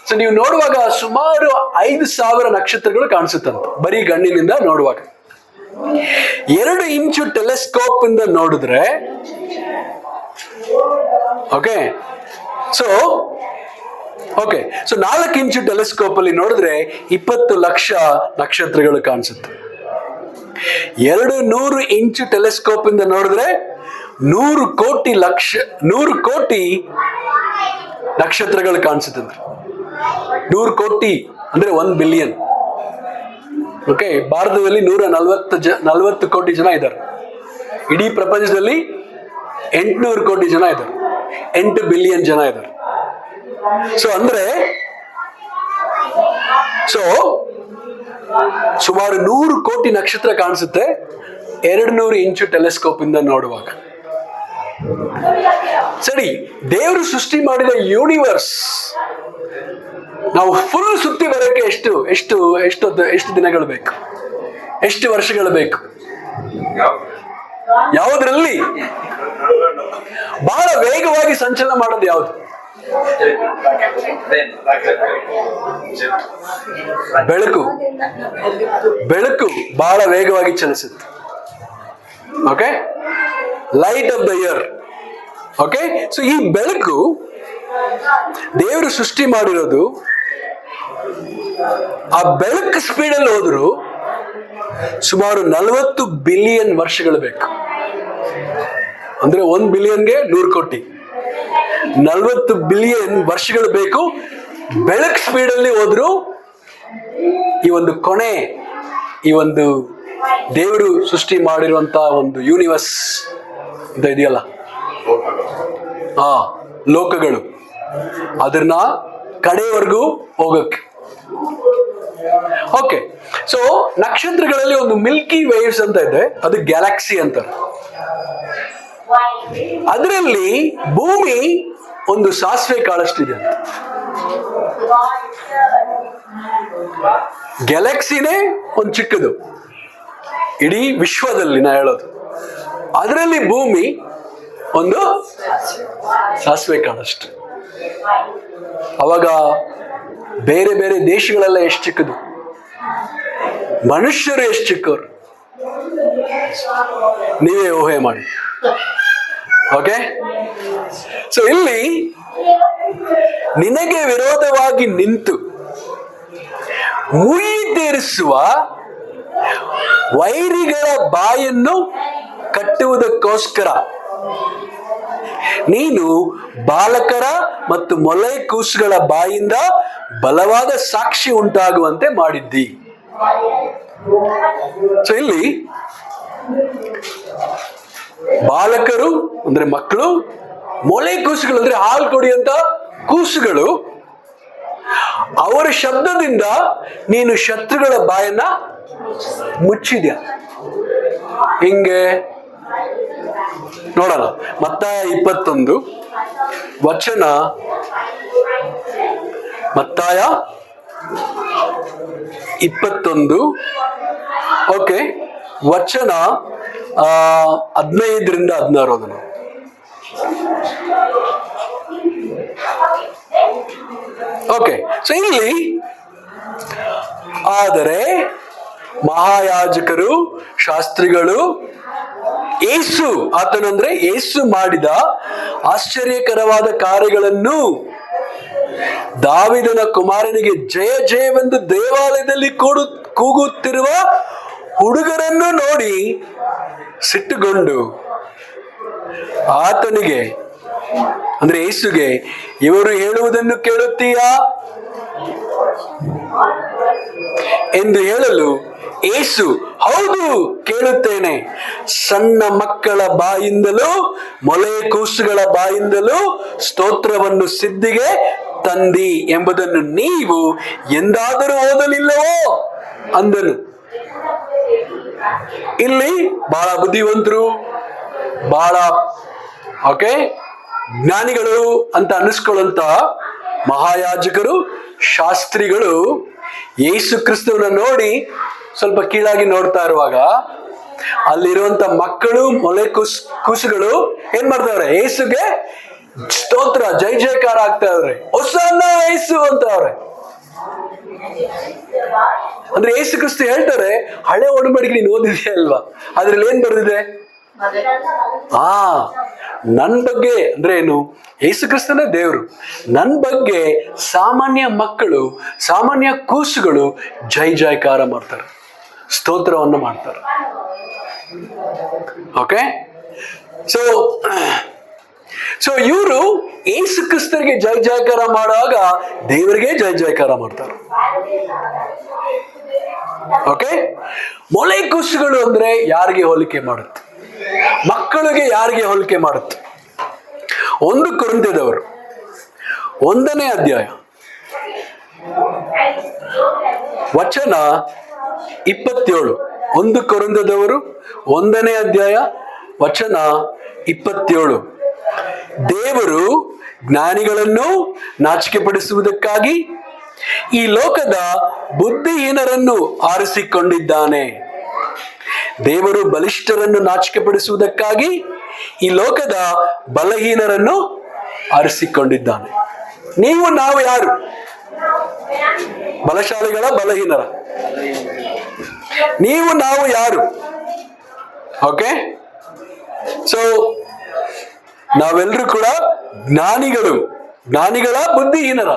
ಸೊ ನೀವು ನೋಡುವಾಗ ಸುಮಾರು 5,000 ನಕ್ಷತ್ರಗಳು ಕಾಣಿಸುತ್ತಂತೆ ಬರೀ ಗಣ್ಣಿನಿಂದ ನೋಡುವಾಗ. 2 ಇಂಚು ಟೆಲಿಸ್ಕೋಪ್ ಇಂದ ನೋಡಿದ್ರೆ ಓಕೆ, ಸೊ 4 ಇಂಚು ಟೆಲಿಸ್ಕೋಪ್ ಅಲ್ಲಿ ನೋಡಿದ್ರೆ 20 ಲಕ್ಷ ನಕ್ಷತ್ರಗಳು ಕಾಣಿಸುತ್ತೆ. 200 ಇಂಚು ಟೆಲಿಸ್ಕೋಪ್ ಇಂದ ನೋಡಿದ್ರೆ 100 ಕೋಟಿ ನಕ್ಷತ್ರಗಳು ಕಾಣಿಸುತ್ತೆ. 100 ಕೋಟಿ ಅಂದ್ರೆ 1 ಬಿಲಿಯನ್. ಓಕೆ, ಭಾರತದಲ್ಲಿ 140 ಕೋಟಿ ಜನ ಇದ್ದಾರೆ. ಇಡೀ ಪ್ರಪಂಚದಲ್ಲಿ 800 ಕೋಟಿ ಜನ ಇದ್ದಾರೆ. 8 ಬಿಲಿಯನ್ ಜನ ಇದ್ದಾರೆ. ಸುಮಾರು 100 ಕೋಟಿ ನಕ್ಷತ್ರ ಕಾಣಿಸುತ್ತೆ 200 ಇಂಚು ಟೆಲಿಸ್ಕೋಪ್ ಇಂದ ನೋಡುವಾಗ. ಸರಿ, ದೇವರು ಸೃಷ್ಟಿ ಮಾಡಿದ ಯೂನಿವರ್ಸ್ ನಾವು ಫುಲ್ ಸುತ್ತಿ ಬರೋಕೆ ಎಷ್ಟು ದಿನಗಳು ಬೇಕು? ಎಷ್ಟು ವರ್ಷಗಳು ಬೇಕು? ಯಾವುದರಲ್ಲಿ ಬಹಳ ವೇಗವಾಗಿ ಸಂಚಲನ ಮಾಡೋದು ಯಾವುದು? ಬೆಳಕು ಬಹಳ ವೇಗವಾಗಿ ಚಲಿಸುತ್ತೆ. Okay, light of the year. Okay, so ಈ ಬೆಳಕು ದೇವರು ಸೃಷ್ಟಿ ಮಾಡಿರೋದು, ಆ ಬೆಳಕು ಸ್ಪೀಡಲ್ಲಿ ಹೋದ್ರು ಸುಮಾರು 40 ಬಿಲಿಯನ್ ವರ್ಷಗಳು ಬೇಕು. ಅಂದ್ರೆ 1 ಬಿಲಿಯನ್ಗೆ 100 ಕೋಟಿ, 40 ಬಿಲಿಯನ್ ವರ್ಷಗಳು ಬೇಕು. ಬೆಳಕು ಸ್ಪೀಡಲ್ಲಿ ಹೋದ್ರು ಈ ಒಂದು ಕೊನೆ, ಈ ಒಂದು ದೇವರು ಸೃಷ್ಟಿ ಮಾಡಿರುವಂತ ಒಂದು ಯೂನಿವರ್ಸ್ ಅಂತ ಇದೆಯಲ್ಲ, ಲೋಕಗಳು, ಅದನ್ನ ಕಡೆಯವರೆಗೂ ಹೋಗಕ್ಕೆ. ಓಕೆ, ಸೊ ನಕ್ಷತ್ರಗಳಲ್ಲಿ ಒಂದು ಮಿಲ್ಕಿ ವೇವ್ಸ್ ಅಂತ ಇದೆ, ಅದು ಗ್ಯಾಲಕ್ಸಿ ಅಂತಾರೆ. ಅದರಲ್ಲಿ ಭೂಮಿ ಒಂದು ಸಾಸಿವೆ ಕಾಳಷ್ಟಿದೆ ಅಂತ. ಗ್ಯಾಲಕ್ಸಿನೇ ಒಂದು ಚಿಕ್ಕದು ಇಡೀ ವಿಶ್ವದಲ್ಲಿ ನಾ ಹೇಳೋದು. ಅದರಲ್ಲಿ ಭೂಮಿ ಒಂದು ಸಾಸಿವೆ ಕಾಳಷ್ಟು. ಅವಾಗ ಬೇರೆ ಬೇರೆ ದೇಶಗಳೆಲ್ಲ ಎಷ್ಟು ಚಿಕ್ಕದು, ಮನುಷ್ಯರು ಎಷ್ಟು ಚಿಕ್ಕವರು, ನೀವೇ ಊಹೆ ಮಾಡಿ. ಓಕೆ, ಸೊ ಇಲ್ಲಿ ನಿನಗೆ ವಿರೋಧವಾಗಿ ನಿಂತು ಮುಯಿ ತೀರಿಸುವ ವೈರಿಗಳ ಬಾಯನ್ನು ಕಟ್ಟುವುದಕ್ಕೋಸ್ಕರ ನೀನು ಬಾಲಕರ ಮತ್ತು ಮೊಲೆ ಕೂಸುಗಳ ಬಾಯಿಂದ ಬಲವಾದ ಸಾಕ್ಷಿ ಉಂಟಾಗುವಂತೆ ಮಾಡಿದ್ದಿ. ಸೊ ಇಲ್ಲಿ ಬಾಲಕರು ಅಂದ್ರೆ ಮಕ್ಕಳು, ಮೊಲೆ ಕೂಸುಗಳು ಅಂದ್ರೆ ಹಾಲು ಕೊಡಿಯಂತ ಕೂಸುಗಳು, ಅವರ ಶಬ್ದದಿಂದ ನೀನು ಶತ್ರುಗಳ ಬಾಯನ್ನ ಮುಚ್ಚಿದ್ಯಾ. ಹಿಂಗೆ ನೋಡೋಣ. ಮತ್ತಾಯ 21 ವಚನ, ಮತ್ತಾಯ 21 ಓಕೆ, ವಚನ 15ರಿಂದ 16 ಅದನ್ನು. ಓಕೆ, ಸೊ ಇಲ್ಲಿ ಆದರೆ ಮಹಾಯಾಜಕರು, ಶಾಸ್ತ್ರಿಗಳು ಆತನಂದ್ರೆ ಯೇಸು ಮಾಡಿದ ಆಶ್ಚರ್ಯಕರವಾದ ಕಾರ್ಯಗಳನ್ನು, ದಾವಿದನ ಕುಮಾರನಿಗೆ ಜಯ ಜಯವೆಂದು ದೇವಾಲಯದಲ್ಲಿ ಕೂಗುತ್ತಿರುವ ಹುಡುಗರನ್ನು ನೋಡಿ ಸಿಟ್ಟುಗೊಂಡು ಆತನಿಗೆ ಅಂದ್ರೆ ಯೇಸುಗೆ, ಇವರು ಹೇಳುವುದನ್ನು ಕೇಳುತ್ತೀಯಾ ಎಂದು ಹೇಳಲು ಯೇಸು, ಹೌದು ಕೇಳುತ್ತೇನೆ. ಸಣ್ಣ ಮಕ್ಕಳ ಬಾಯಿಂದಲೂ ಮೊಲೆ ಕೂಸುಗಳ ಬಾಯಿಂದಲೂ ಸ್ತೋತ್ರವನ್ನು ಸಿದ್ಧಿಗೆ ತಂದಿ ಎಂಬುದನ್ನು ನೀವು ಎಂದಾದರೂ ಓದಲಿಲ್ಲವೋ ಅಂದನು. ಇಲ್ಲಿ ಬಹಳ ಬುದ್ಧಿವಂತರು, ಬಹಳ ಜ್ಞಾನಿಗಳು ಅಂತ ಅನ್ನಿಸ್ಕೊಳ್ಳುವಂತ ಮಹಾಯಾಜಕರು, ಶಾಸ್ತ್ರಿಗಳು ಯೇಸು ಕ್ರಿಸ್ತವನ್ನ ನೋಡಿ ಸ್ವಲ್ಪ ಕೀಳಾಗಿ ನೋಡ್ತಾ ಇರುವಾಗ ಅಲ್ಲಿರುವಂತ ಮಕ್ಕಳು ಮೊಲೆ ಕೂಸುಗಳು ಏನ್ ಮಾಡ್ತಾವ್ರೆ? ಯೇಸುಗೆ ಸ್ತೋತ್ರ, ಜೈ ಜಯಕಾರ ಆಗ್ತಾ ಇದಾರೆ. ಹೊಸನ್ನ ಯೇಸು ಅಂತ ಅವ್ರೆ. ಅಂದ್ರೆ ಯೇಸು ಕ್ರಿಸ್ತು ಹೇಳ್ತಾರೆ, ಹಳೆ ಒಡಂಬಡಿಕೆ ನೀನು ಓದಿದ್ಯಾ ಅಲ್ವಾ? ಅದ್ರಲ್ಲಿ ಏನ್ ಬರ್ದಿದೆ? ನನ್ ಬಗ್ಗೆ ಅಂದ್ರೆ ಏನು? ಯೇಸು ಕ್ರಿಸ್ತನೇ ದೇವರು. ನನ್ ಬಗ್ಗೆ ಸಾಮಾನ್ಯ ಮಕ್ಕಳು, ಸಾಮಾನ್ಯ ಕೂಸುಗಳು ಜೈ ಜಯಕಾರ ಮಾಡ್ತಾರೆ, ಸ್ತೋತ್ರವನ್ನು ಮಾಡ್ತಾರೆ. ಓಕೆ, ಸೊ ಇವರು ಯೇಸು ಕ್ರಿಸ್ತರಿಗೆ ಜೈ ಜಯಕಾರ ಮಾಡುವಾಗ ದೇವರಿಗೆ ಜೈ ಜಯಕಾರ ಮಾಡ್ತಾರೆ. ಓಕೆ, ಮೊಲೆ ಕೂಸುಗಳು ಅಂದ್ರೆ ಯಾರಿಗೆ ಹೋಲಿಕೆ ಮಾಡುತ್ತೆ? ಮಕ್ಕಳಿಗೆ ಯಾರಿಗೆ ಹೋಲಿಕೆ ಮಾಡುತ್ತೆ? 1 ಕೊರಿಂಥದವರು 1ನೇ ಅಧ್ಯಾಯ ವಚನ 27. 1 ಕೊರಿಂಥದವರು 1ನೇ ಅಧ್ಯಾಯ ವಚನ 27. ದೇವರು ಜ್ಞಾನಿಗಳನ್ನು ನಾಚಿಕೆ ಪಡಿಸುವುದಕ್ಕಾಗಿ ಈ ಲೋಕದ ಬುದ್ಧಿಹೀನರನ್ನು ಆರಿಸಿಕೊಂಡಿದ್ದಾನೆ. ದೇವರು ಬಲಿಷ್ಠರನ್ನು ನಾಚಿಕೆ ಪಡಿಸುವುದಕ್ಕಾಗಿ ಈ ಲೋಕದ ಬಲಹೀನರನ್ನು ಆರಿಸಿಕೊಂಡಿದ್ದಾನೆ. ನಾವು ಯಾರು? ಬಲಶಾಲಿಗಳ ಬಲಹೀನರ? ನಾವು ಯಾರು? ಓಕೆ, ಸೊ ನಾವೆಲ್ಲರೂ ಕೂಡ ಜ್ಞಾನಿಗಳ ಬುದ್ಧಿಹೀನರ.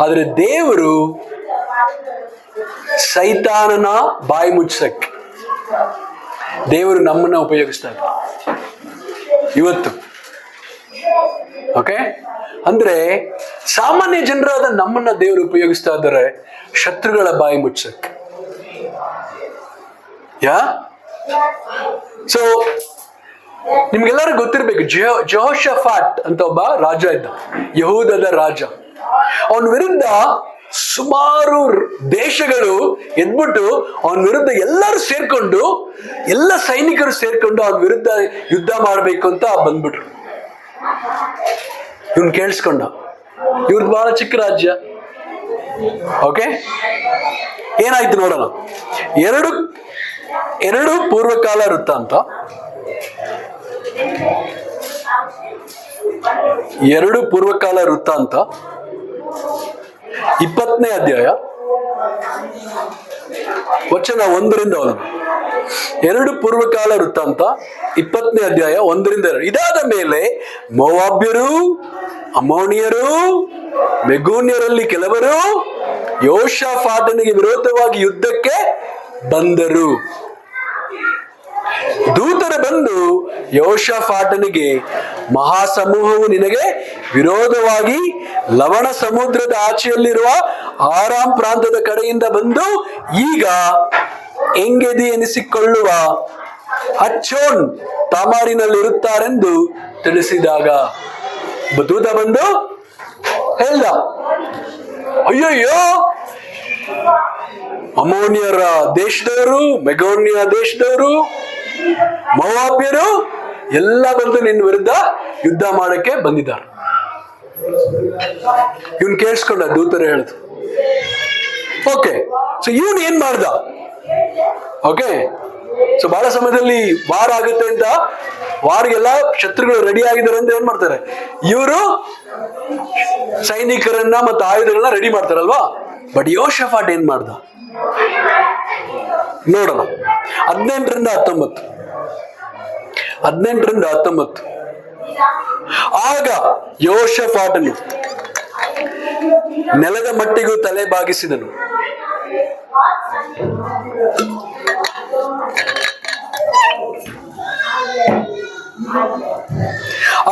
ಆದ್ರೆ ದೇವರು ಸೈತಾನನ ಬಾಯಿ ಮುಚ್ಚಕ್ಕೆ ದೇವರು ನಮ್ಮನ್ನ ಉಪಯೋಗಿಸ್ತಾ ಇದ್ದಾರೆ ಇವತ್ತು. ಓಕೆ, ಅಂದ್ರೆ ಸಾಮಾನ್ಯ ಜನರಾದ ನಮ್ಮನ್ನ ದೇವರು ಉಪಯೋಗಿಸ್ತಾ ಇದ್ದಾರೆ ಶತ್ರುಗಳ ಬಾಯಿ ಮುಚ್ಚಕ್ಕೆ. ಸೊ ನಿಮ್ಗೆಲ್ಲರೂ ಗೊತ್ತಿರ್ಬೇಕು, ಜೆಹೋಷಾಫಾಟ್ ಅಂತ ಒಬ್ಬ ರಾಜ ಇದ್ದ, ಯಹೂದದ ರಾಜ. ಅವನ ವಿರುದ್ಧ ಸುಮಾರು ದೇಶಗಳು ಎದ್ಬಿಟ್ಟು ಅವನ ವಿರುದ್ಧ ಎಲ್ಲರೂ ಸೇರ್ಕೊಂಡು, ಎಲ್ಲ ಸೈನಿಕರು ಸೇರ್ಕೊಂಡು ಅವನ ವಿರುದ್ಧ ಯುದ್ಧ ಮಾಡಬೇಕು ಅಂತ ಬಂದ್ಬಿಟ್ರು. ಇವನ್ ಕೇಳಿಸ್ಕೊಂಡ. ಇವ್ರದ್ದು ಬಹಳ ಚಿಕ್ಕ ರಾಜ್ಯ. ಓಕೆ, ಏನಾಯ್ತು ನೋಡೋಣ. ಎರಡು ಪೂರ್ವಕಾಲ ವೃತ್ತಾಂತ 2 ಪೂರ್ವಕಾಲ ವೃತ್ತಾಂತ 20ನೇ ಅಧ್ಯಾಯ ವಚನ 1ರಿಂದ 1. 2 ಪೂರ್ವಕಾಲ ವೃತ್ತಾಂತ 20ನೇ ಅಧ್ಯಾಯ 1ರಿಂದ 2. ಇದಾದ ಮೇಲೆ ಮೋವಾಬ್ಯರು, ಅಮ್ಮೋನಿಯರು, ಮೆಗೂನ್ಯರಲ್ಲಿ ಕೆಲವರು ಯೋಷಾಫಾಟನಿಗೆ ವಿರೋಧವಾಗಿ ಯುದ್ಧಕ್ಕೆ ಬಂದರು. ದೂತರು ಬಂದು ಯೋಷಾಫಾಟನಿಗೆ, ಮಹಾಸಮೂಹವು ನಿನಗೆ ವಿರೋಧವಾಗಿ ಲವಣ ಸಮುದ್ರದ ಆಚೆಯಲ್ಲಿರುವ ಆರಾಮ್ ಪ್ರಾಂತದ ಕಡೆಯಿಂದ ಬಂದು ಈಗ ಎಂಗೆದಿ ಎನಿಸಿಕೊಳ್ಳುವ ಅಚ್ಚೋನ್ ತಾಮಾರಿನಲ್ಲಿರುತ್ತಾರೆಂದು ತಿಳಿಸಿದಾಗ, ದೂತ ಬಂದು ಹೇಳ್ದ, ಅಯ್ಯಯ್ಯೋ, ಅಮ್ಮೋನಿಯರ ದೇಶದವರು, ಮೆಗೋನಿಯ ದೇಶದವರು, ಮೋವಾಬ್ಯರು ಎಲ್ಲ ಬಂದು ನಿನ್ನ ವಿರುದ್ಧ ಯುದ್ಧ ಮಾಡಕ್ಕೆ ಬಂದಿದ್ದಾರೆ. ಇವನ್ ಕೇಳಿಸ್ಕೊಂಡ, ದೂತರು ಹೇಳಿದ್ರು. ಓಕೆ, ಸೊ ಇವನ್ ಏನ್ ಮಾಡ್ದ? ಓಕೆ, ಸೊ ಬಹಳ ಸಮಯದಲ್ಲಿ ವಾರ ಆಗುತ್ತೆ ಅಂತ, ವಾರಿಗೆಲ್ಲ ಶತ್ರುಗಳು ರೆಡಿ ಆಗಿದ್ದಾರೆ ಅಂತ ಏನ್ ಮಾಡ್ತಾರೆ, ಇವರು ಸೈನಿಕರನ್ನ ಮತ್ತು ಆಯುಧಗಳನ್ನ ರೆಡಿ ಮಾಡ್ತಾರಲ್ವಾ. ಬಟ್ ಯೋಷಾಫಾಟ್ ಏನ್ ಮಾಡ್ದ ನೋಡೋಣ. 18ರಿಂದ 19. ಆಗ ಯೋಷಾಫಾಟನು ನೆಲದ ಮಟ್ಟಿಗೂ ತಲೆ ಬಾಗಿಸಿದನು.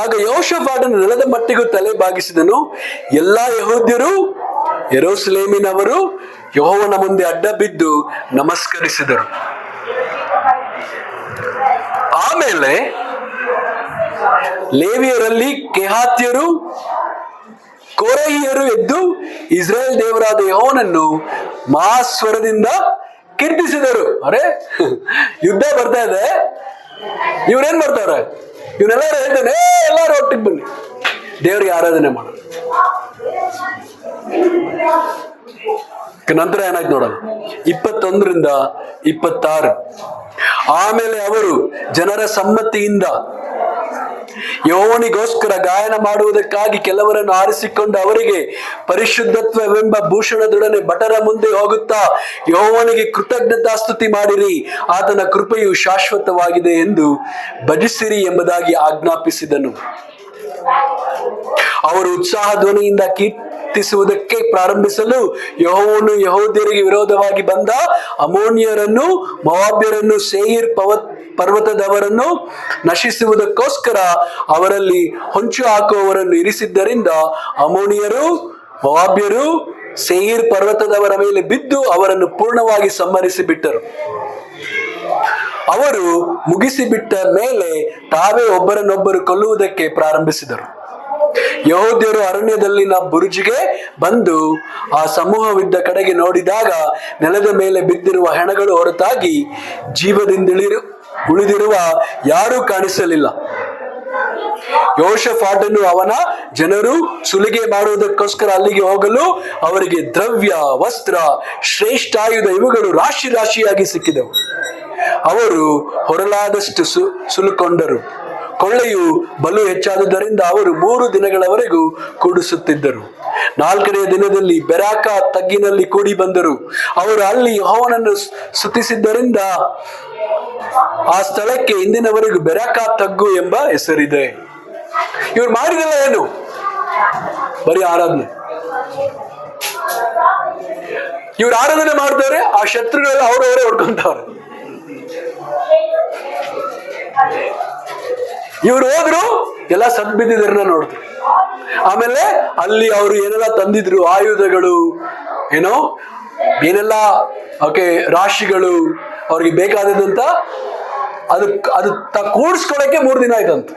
ಆಗ ಯೋಷಾಫಾಟನು ನೆಲದ ಮಟ್ಟಿಗೂ ತಲೆ ಬಾಗಿಸಿದನು. ಎಲ್ಲಾ ಯೆಹೂದ್ಯರು, ಯೆರೂಸಲೇಮಿನವರು ಯೆಹೋವನ ಮುಂದೆ ಅಡ್ಡ ಬಿದ್ದು ನಮಸ್ಕರಿಸಿದರು. ಆಮೇಲೆ ಲೇವಿಯರಲ್ಲಿ ಕೆಹಾತ್ಯರು, ಕೋರಹಿಯರು ಎದ್ದು ಇಸ್ರೇಲ್ ದೇವರಾದ ಯೆಹೋವನನ್ನು ಮಹಾಸ್ವರದಿಂದ ಕೀರ್ತಿಸಿದರು. ಅರೆ, ಯುದ್ಧ ಬರ್ತಾ ಇದೆ, ಇವ್ರೇನ್ ಮಾಡ್ತಾರೆ? ಇವನ್ನೆಲ್ಲರೂ ಹೇಳ್ತಾನೆ, ಎಲ್ಲರೂ ಒಟ್ಟಿಗೆ ಬನ್ನಿ ದೇವ್ರಿಗೆ ಆರಾಧನೆ ಮಾಡೋಣ. ನಂತರ ಏನಾಯ್ತು ನೋಡೋಣ. 21ರಿಂದ 26. ಆಮೇಲೆ ಅವರು ಜನರ ಸಮ್ಮತಿಯಿಂದ ಯೆಹೋವನಿಗೋಸ್ಕರ ಗಾಯನ ಮಾಡುವುದಕ್ಕಾಗಿ ಕೆಲವರನ್ನು ಆರಿಸಿಕೊಂಡು ಅವರಿಗೆ ಪರಿಶುದ್ಧತ್ವವೆಂಬ ಭೂಷಣದೊಡನೆ ಭಟರ ಮುಂದೆ ಹೋಗುತ್ತಾ ಯೆಹೋವನಿಗೆ ಕೃತಜ್ಞತಾಸ್ತುತಿ ಮಾಡಿರಿ, ಆತನ ಕೃಪೆಯು ಶಾಶ್ವತವಾಗಿದೆ ಎಂದು ಭಜಿಸಿರಿ ಎಂಬುದಾಗಿ ಆಜ್ಞಾಪಿಸಿದನು. ಅವರು ಉತ್ಸಾಹ ಧ್ವನಿಯಿಂದ ಕೀರ್ತಿಸುವುದಕ್ಕೆ ಪ್ರಾರಂಭಿಸಲು ಯೆಹೋವನು ಯೆಹೂದ್ಯರಿಗೆ ವಿರೋಧವಾಗಿ ಬಂದ ಅಮ್ಮೋನಿಯರನ್ನು, ಮೋವಾಬ್ಯರನ್ನು, ಸೇಯಿರ್ ಪರ್ವತದವರನ್ನು ನಶಿಸುವುದಕ್ಕೋಸ್ಕರ ಅವರಲ್ಲಿ ಹೊಂಚು ಹಾಕುವವರನ್ನು ಇರಿಸಿದ್ದರಿಂದ ಅಮ್ಮೋನಿಯರು, ಮೋವಾಬ್ಯರು ಸೇಯಿರ್ ಪರ್ವತದವರ ಮೇಲೆ ಬಿದ್ದು ಅವರನ್ನು ಪೂರ್ಣವಾಗಿ ಸಂಹರಿಸಿ ಬಿಟ್ಟರು. ಅವರು ಮುಗಿಸಿಬಿಟ್ಟ ಮೇಲೆ ತಾವೇ ಒಬ್ಬರನ್ನೊಬ್ಬರು ಕೊಲ್ಲುವುದಕ್ಕೆ ಪ್ರಾರಂಭಿಸಿದರು. ಯೆಹೂದ್ಯರು ಅರಣ್ಯದಲ್ಲಿನ ಬುರುಜಿಗೆ ಬಂದು ಆ ಸಮೂಹವಿದ್ದ ಕಡೆಗೆ ನೋಡಿದಾಗ ನೆಲದ ಮೇಲೆ ಬಿದ್ದಿರುವ ಹೆಣಗಳು ಹೊರತಾಗಿ ಜೀವದಿಂದ ಉಳಿದಿರುವ ಯಾರೂ ಕಾಣಿಸಲಿಲ್ಲ. ಯೋಷಫಾಟನು ಅವನ ಜನರು ಸುಲಿಗೆ ಮಾಡುವುದಕ್ಕೋಸ್ಕರ ಅಲ್ಲಿಗೆ ಹೋಗಲು ಅವರಿಗೆ ದ್ರವ್ಯ, ವಸ್ತ್ರ, ಶ್ರೇಷ್ಠಾಯುಧ ಇವುಗಳು ರಾಶಿ ರಾಶಿಯಾಗಿ ಸಿಕ್ಕಿದವು. ಅವರು ಹೊರಲಾದಷ್ಟು ಸುಲುಕೊಂಡರು. ಕೊಳ್ಳೆಯು ಬಲು ಹೆಚ್ಚಾದುದರಿಂದ ಅವರು 3 ದಿನಗಳವರೆಗೂ ಕೂಡಿಸುತ್ತಿದ್ದರು. 4ನೇ ದಿನದಲ್ಲಿ ಬೆರಾಕ ತಗ್ಗಿನಲ್ಲಿ ಕೂಡಿ ಬಂದರು. ಅವರು ಅಲ್ಲಿ ಯೆಹೋವನನ್ನು ಸ್ತುತಿಸಿದ್ದರಿಂದ ಆ ಸ್ಥಳಕ್ಕೆ ಇಂದಿನವರೆಗೂ ಬೆರಾಕ ತಗ್ಗು ಎಂಬ ಹೆಸರಿದೆ. ಇವ್ರು ಮಾಡಿದಲ್ಲ ಏನು? ಬರೀ ಆರಾಧನೆ. ಇವ್ರು ಆರಾಧನೆ ಮಾಡ್ತಾರೆ, ಆ ಶತ್ರುಗಳೆಲ್ಲ ಅವರವರೇ ಹೊಡ್ಕೊಂತವ್ರೆ. ಇವ್ರು ಹೋದ್ರು, ಎಲ್ಲ ಸತ್ ಬಿದ್ದಿದ್ರನ್ನ ನೋಡಿದ್ರು. ಆಮೇಲೆ ಅಲ್ಲಿ ಅವರು ಏನೆಲ್ಲ ತಂದಿದ್ರು, ಆಯುಧಗಳು, ಏನೋ ಏನೆಲ್ಲ ರಾಶಿಗಳು ಅವ್ರಿಗೆ ಬೇಕಾದಂತ ಅದು ಕೂಡಿಸ್ಕೊಳಕ್ಕೆ 3 ದಿನ ಆಯ್ತಂತ.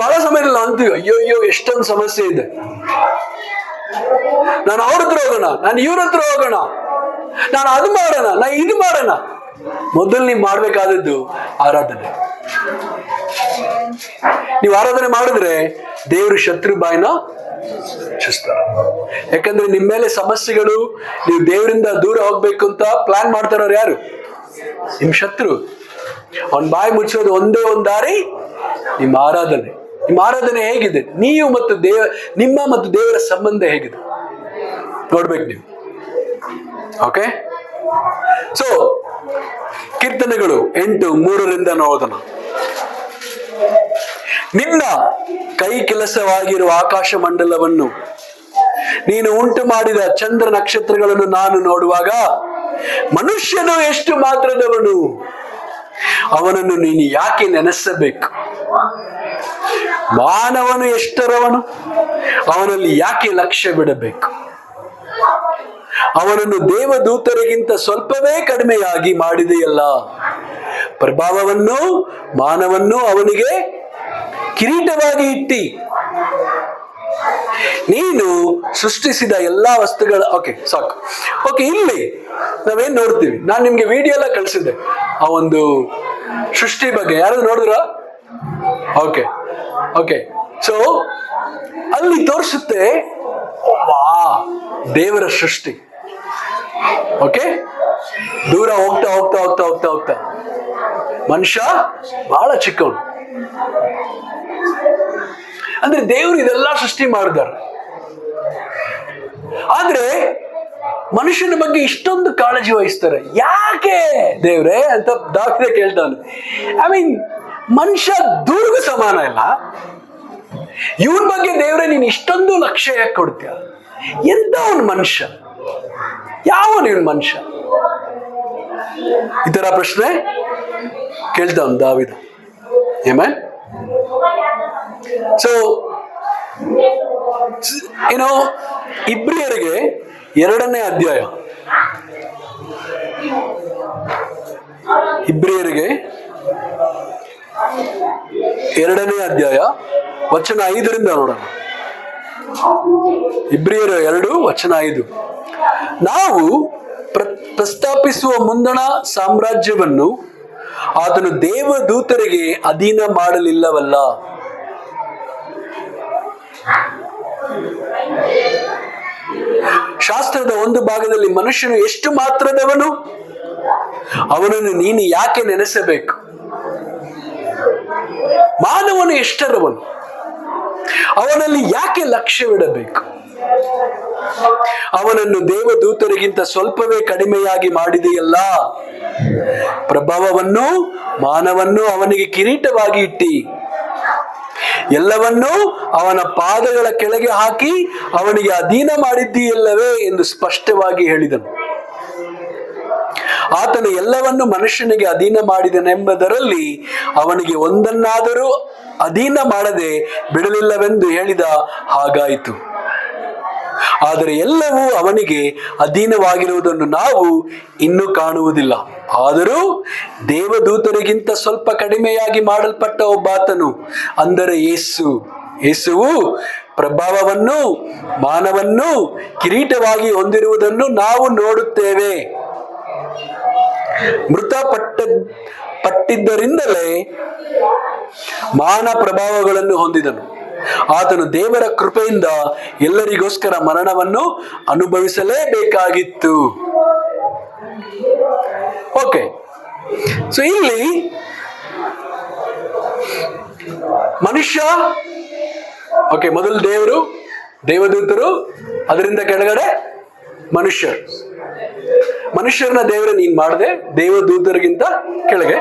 ಬಹಳ ಸಮಯದಲ್ಲಿ ಅಂತೀವಿ, ಅಯ್ಯೋ ಎಷ್ಟೊಂದು ಸಮಸ್ಯೆ ಇದೆ, ನಾನು ಅವ್ರ ಹತ್ರ ಹೋಗೋಣ, ನಾನು ಇವ್ರ ಹತ್ರ ಹೋಗೋಣ, ನಾನು ಅದು ಮಾಡೋಣ, ನಾನು ಇದು ಮಾಡೋಣ. ಮೊದಲು ನೀವು ಮಾಡ್ಬೇಕಾದದ್ದು ಆರಾಧನೆ. ನೀವು ಆರಾಧನೆ ಮಾಡಿದ್ರೆ ದೇವರು ಶತ್ರು ಬಾಯಿನ ಚುಸ್ತಾರೆ. ಯಾಕಂದ್ರೆ ನಿಮ್ಮ ಮೇಲೆ ಸಮಸ್ಯೆಗಳು, ನೀವು ದೇವರಿಂದ ದೂರ ಹೋಗ್ಬೇಕು ಅಂತ ಪ್ಲಾನ್ ಮಾಡ್ತಾರೋರು ಯಾರು? ನಿಮ್ ಶತ್ರು. ಅವನ್ ಬಾಯಿ ಮುಚ್ಚೋದು ಒಂದೇ ಒಂದು ದಾರಿ, ನಿಮ್ಮ ಆರಾಧನೆ. ನಿಮ್ಮ ಆರಾಧನೆ ಹೇಗಿದೆ? ನೀವು ಮತ್ತು ನಿಮ್ಮ ಮತ್ತು ದೇವರ ಸಂಬಂಧ ಹೇಗಿದೆ ನೋಡ್ಬೇಕು ನೀವು. ಓಕೆ, ಸೊ ಕೀರ್ತನೆಗಳು 8:3 ನೋಡೋಣ. ನಿನ್ನ ಕೈ ಕೆಲಸವಾಗಿರುವ ಆಕಾಶ ಮಂಡಲವನ್ನು, ನೀನು ಉಂಟು ಮಾಡಿದ ಚಂದ್ರ ನಕ್ಷತ್ರಗಳನ್ನು ನಾನು ನೋಡುವಾಗ, ಮನುಷ್ಯನು ಎಷ್ಟು ಮಾತ್ರದವನು, ಅವನನ್ನು ನೀನು ಯಾಕೆ ನೆನೆಸಬೇಕು? ಮಾನವನು ಎಷ್ಟರವನು, ಅವನಲ್ಲಿ ಯಾಕೆ ಲಕ್ಷ್ಯ ಬಿಡಬೇಕು? ಅವನನ್ನು ದೇವದೂತರಿಗಿಂತ ಸ್ವಲ್ಪವೇ ಕಡಿಮೆಯಾಗಿ ಮಾಡಿದೆಯಲ್ಲ. ಪ್ರಭಾವವನ್ನು, ಮಾನವನ್ನು ಅವನಿಗೆ ಕಿರೀಟವಾಗಿ ಇಟ್ಟಿ, ನೀನು ಸೃಷ್ಟಿಸಿದ ಎಲ್ಲಾ ವಸ್ತುಗಳ ಸಾಕು. ಇಲ್ಲಿ ನಾವೇನ್ ನೋಡ್ತೀವಿ, ನಾನು ನಿಮ್ಗೆ ವಿಡಿಯೋ ಎಲ್ಲ ಕಳಿಸಿದ್ದೆ ಆ ಒಂದು ಸೃಷ್ಟಿ ಬಗ್ಗೆ. ಯಾರಾದ್ರೂ ನೋಡಿದ್ರ? ಸೊ ಅಲ್ಲಿ ತೋರಿಸುತ್ತೆ ದೇವರ ಸೃಷ್ಟಿ. ದೂರ ಹೋಗ್ತಾ ಹೋಗ್ತಾ ಹೋಗ್ತಾ ಹೋಗ್ತಾ ಹೋಗ್ತಾ ಮನುಷ್ಯ ಬಹಳ ಚಿಕ್ಕವನು. ಅಂದ್ರೆ ದೇವರು ಇದೆಲ್ಲ ಸೃಷ್ಟಿ ಮಾಡಿದಾರೆ. ಆದ್ರೆ ಮನುಷ್ಯನ ಬಗ್ಗೆ ಇಷ್ಟೊಂದು ಕಾಳಜಿ ವಹಿಸ್ತಾರೆ ಯಾಕೆ ದೇವ್ರೆ ಅಂತ ದಾವಿದ ಕೇಳ್ತಾನೆ. ಮನುಷ್ಯ ದೂರ್ಗೂ ಸಮಾನ ಇಲ್ಲ, ಇವನ್ ಬಗ್ಗೆ ದೇವ್ರೆ ನೀನ್ ಇಷ್ಟೊಂದು ಲಕ್ಷ್ಯ ಯಾಕೆ ಕೊಡ್ತೀಯ? ಎಂತ ಅವನ್ ಮನುಷ್ಯ, ಯಾವನ್ ಇವನ್ ಮನುಷ್ಯ? ಈ ತರ ಪ್ರಶ್ನೆ ಕೇಳ್ತಾವನ್ ದಾವಿದ. ಸೊ ಇಬ್ರಿಯರಿಗೆ 2ನೇ ಅಧ್ಯಾಯ, ಇಬ್ರಿಯರಿಗೆ 2ನೇ ಅಧ್ಯಾಯ ವಚನ 5 ನೋಡೋಣ. ಇಬ್ರಿಯರು 2:5. ನಾವು ಪ್ರಸ್ತಾಪಿಸುವ ಮುಂದಣ ಸಾಮ್ರಾಜ್ಯವನ್ನು ಆತನು ದೇವದೂತರಿಗೆ ಅಧೀನ ಮಾಡಲಿಲ್ಲವಲ್ಲ. ಶಾಸ್ತ್ರದ ಒಂದು ಭಾಗದಲ್ಲಿ ಮನುಷ್ಯನು ಎಷ್ಟು ಮಾತ್ರದವನು, ಅವನನ್ನು ನೀನು ಯಾಕೆ ನೆನೆಸಬೇಕು? ಮಾನವನು ಎಷ್ಟರವನು, ಅವನಲ್ಲಿ ಯಾಕೆ ಲಕ್ಷ್ಯವಿಡಬೇಕು? ಅವನನ್ನು ದೇವದೂತರಿಗಿಂತ ಸ್ವಲ್ಪವೇ ಕಡಿಮೆಯಾಗಿ ಮಾಡಿದೆಯಲ್ಲ. ಪ್ರಭಾವವನ್ನು ಮಾನವನ್ನು ಅವನಿಗೆ ಕಿರೀಟವಾಗಿ ಇಟ್ಟಿ ಎಲ್ಲವನ್ನೂ ಅವನ ಪಾದಗಳ ಕೆಳಗೆ ಹಾಕಿ ಅವನಿಗೆ ಅಧೀನ ಮಾಡಿದ್ದೀಯಲ್ಲವೇ ಎಂದು ಸ್ಪಷ್ಟವಾಗಿ ಹೇಳಿದನು. ಆತನು ಎಲ್ಲವನ್ನು ಮನುಷ್ಯನಿಗೆ ಅಧೀನ ಮಾಡಿದನೆಂಬುದರಲ್ಲಿ ಅವನಿಗೆ ಒಂದನ್ನಾದರೂ ಅಧೀನ ಮಾಡದೆ ಬಿಡಲಿಲ್ಲವೆಂದು ಹೇಳಿದ ಹಾಗಾಯಿತು. ಆದರೆ ಎಲ್ಲವೂ ಅವನಿಗೆ ಅಧೀನವಾಗಿರುವುದನ್ನು ನಾವು ಇನ್ನೂ ಕಾಣುವುದಿಲ್ಲ. ಆದರೂ ದೇವದೂತರಿಗಿಂತ ಸ್ವಲ್ಪ ಕಡಿಮೆಯಾಗಿ ಮಾಡಲ್ಪಟ್ಟ ಒಬ್ಬಾತನು, ಅಂದರೆ ಯೇಸುವು ಪ್ರಭಾವವನ್ನು ಮಾನವನ್ನು ಕಿರೀಟವಾಗಿ ಹೊಂದಿರುವುದನ್ನು ನಾವು ನೋಡುತ್ತೇವೆ. ಮೃತಪಟ್ಟಿದ್ದರಿಂದಲೇ ಮಾನ ಪ್ರಭಾವಗಳನ್ನು ಹೊಂದಿದನು. ಆತನು ದೇವರ ಕೃಪೆಯಿಂದ ಎಲ್ಲರಿಗೋಸ್ಕರ ಮರಣವನ್ನು ಅನುಭವಿಸಲೇಬೇಕಾಗಿತ್ತು. ಓಕೆ, ಸೊ ಇಲ್ಲಿ ಮನುಷ್ಯ, ಓಕೆ, ಮೊದಲು ದೇವರು, ದೇವದೂತರು, ಅದರಿಂದ ಕೆಳಗಡೆ ಮನುಷ್ಯರನ್ನ ದೇವರ ನೀನ್ ಮಾಡದೆ, ದೇವದೂತರಿಗಿಂತ ಕೆಳಗೆ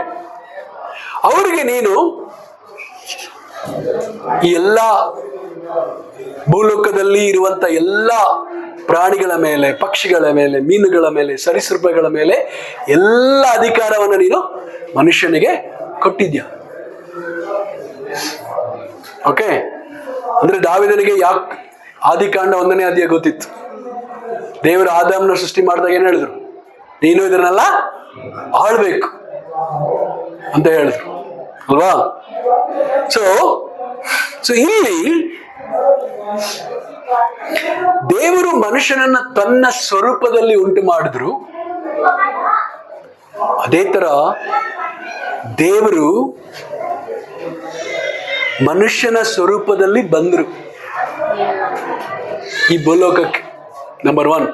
ಅವರಿಗೆ ನೀನು ಈ ಎಲ್ಲ ಭೂಲೋಕದಲ್ಲಿ ಇರುವಂತ ಎಲ್ಲ ಪ್ರಾಣಿಗಳ ಮೇಲೆ, ಪಕ್ಷಿಗಳ ಮೇಲೆ, ಮೀನುಗಳ ಮೇಲೆ, ಸರೀಸೃಪಗಳ ಮೇಲೆ ಎಲ್ಲ ಅಧಿಕಾರವನ್ನು ನೀನು ಮನುಷ್ಯನಿಗೆ ಕೊಟ್ಟಿದ್ಯಾ. ಓಕೆ, ಅಂದ್ರೆ ದಾವಿದನಿಗೆ ಯಾಕೆ ಆದಿಕಾಂಡ 1ನೇ ಅಧ್ಯಾಯ ಗೊತ್ತಿತ್ತು. ದೇವರು ಆದಾಮನ ಸೃಷ್ಟಿ ಮಾಡಿದಾಗ ಏನ್ ಹೇಳಿದ್ರು? ನೀನು ಇದನ್ನೆಲ್ಲ ಆಳ್ಬೇಕು ಅಂತ ಹೇಳಿದ್ರು ಅಲ್ವಾ? ಸೊ ಇಲ್ಲಿ ದೇವರು ಮನುಷ್ಯನನ್ನ ತನ್ನ ಸ್ವರೂಪದಲ್ಲಿ ಉಂಟು ಮಾಡಿದ್ರು. ಅದೇ ತರ ದೇವರು ಮನುಷ್ಯನ ಸ್ವರೂಪದಲ್ಲಿ ಬಂದ್ರು ಈ ಭೂಲೋಕಕ್ಕೆ. ನಂಬರ್ 1,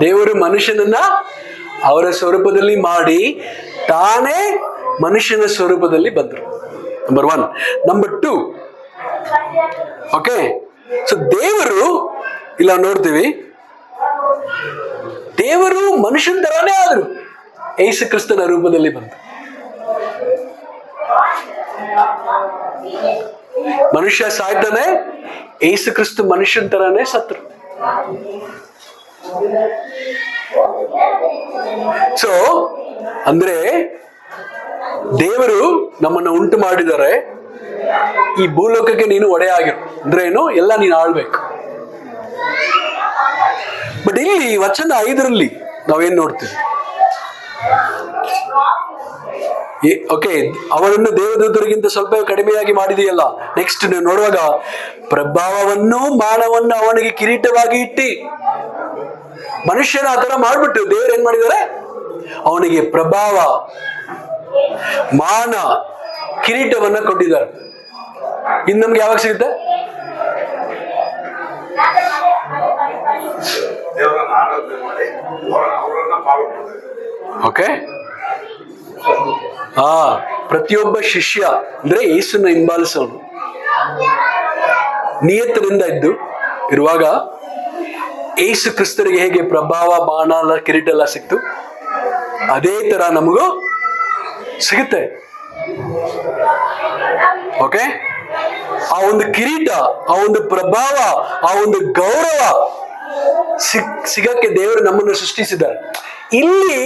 ದೇವರು ಮನುಷ್ಯನನ್ನ ಅವರ ಸ್ವರೂಪದಲ್ಲಿ ಮಾಡಿ ತಾನೇ ಮನುಷ್ಯನ ಸ್ವರೂಪದಲ್ಲಿ ಬಂದರು. ನಂಬರ್ 1. ನಂಬರ್ 2, ಓಕೆ, ಸೊ ದೇವರು ಇಲ್ಲ ನೋಡ್ತೀವಿ, ದೇವರು ಮನುಷ್ಯನ ತರಾನೇ ಆದ್ರು, ಯೇಸು ಕ್ರಿಸ್ತನ ರೂಪದಲ್ಲಿ ಬಂತು. ಮನುಷ್ಯ ಸಾಯ್ತಾನೆ, ಯೇಸು ಕ್ರಿಸ್ತ ಮನುಷ್ಯನ ತರಾನೇ ಸತ್ರು. ಸೊ ಅಂದ್ರೆ ದೇವರು ನಮ್ಮನ್ನು ಉಂಟು ಮಾಡಿದರೆ ಈ ಭೂಲೋಕಕ್ಕೆ ನೀನು ಒಡೆಯ ಆಗಿರು. ಅಂದ್ರೆ ಏನು? ಎಲ್ಲ ನೀನು ಆಳ್ಬೇಕು. ಬಟ್ ಇಲ್ಲಿ ವಚನ 5ರಲ್ಲಿ ನಾವೇನ್ ನೋಡ್ತೀವಿ? ಓಕೆ, ಅವನನ್ನು ದೇವದೂತರಿಗಿಂತ ಸ್ವಲ್ಪ ಕಡಿಮೆಯಾಗಿ ಮಾಡಿದೆಯಲ್ಲ. ನೆಕ್ಸ್ಟ್ ನೀವು ನೋಡುವಾಗ ಪ್ರಭಾವವನ್ನು ಮಾನವನ್ನು ಅವನಿಗೆ ಕಿರೀಟವಾಗಿ ಇಟ್ಟಿ, ಮನುಷ್ಯನ ಆ ತರ ಮಾಡ್ಬಿಟ್ಟು ದೇವರು ಏನ್ ಮಾಡಿದ್ದಾರೆ? ಅವನಿಗೆ ಪ್ರಭಾವ, ಮಾನ, ಕಿರೀಟವನ್ನ ಕೊಟ್ಟಿದ್ದಾರೆ. ಇನ್ನು ನಮ್ಗೆ ಯಾವಾಗ ಸಿಗುತ್ತೆ? ಓಕೆ, ಪ್ರತಿಯೊಬ್ಬ ಶಿಷ್ಯ ಅಂದ್ರೆ ಯೇಸುನ ಹಿಂಬಾಲಿಸೋನು ನಿಯತ್ತಿನಿಂದ ಇರುವಾಗ ಯೇಸು ಕ್ರಿಸ್ತರಿಗೆ ಹೇಗೆ ಪ್ರಭಾವ, ಮಾನ, ಕಿರೀಟ ಎಲ್ಲ ಸಿಕ್ತು, ಅದೇ ತರ ನಮಗೂ ಸಿಗುತ್ತೆ. ಓಕೆ, ಆ ಒಂದು ಕಿರೀಟ, ಆ ಒಂದು ಪ್ರಭಾವ, ಆ ಒಂದು ಗೌರವ ಸಿಗಕ್ಕೆ ದೇವರು ನಮ್ಮನ್ನು ಸೃಷ್ಟಿಸಿದ್ದಾರೆ. ಇಲ್ಲಿ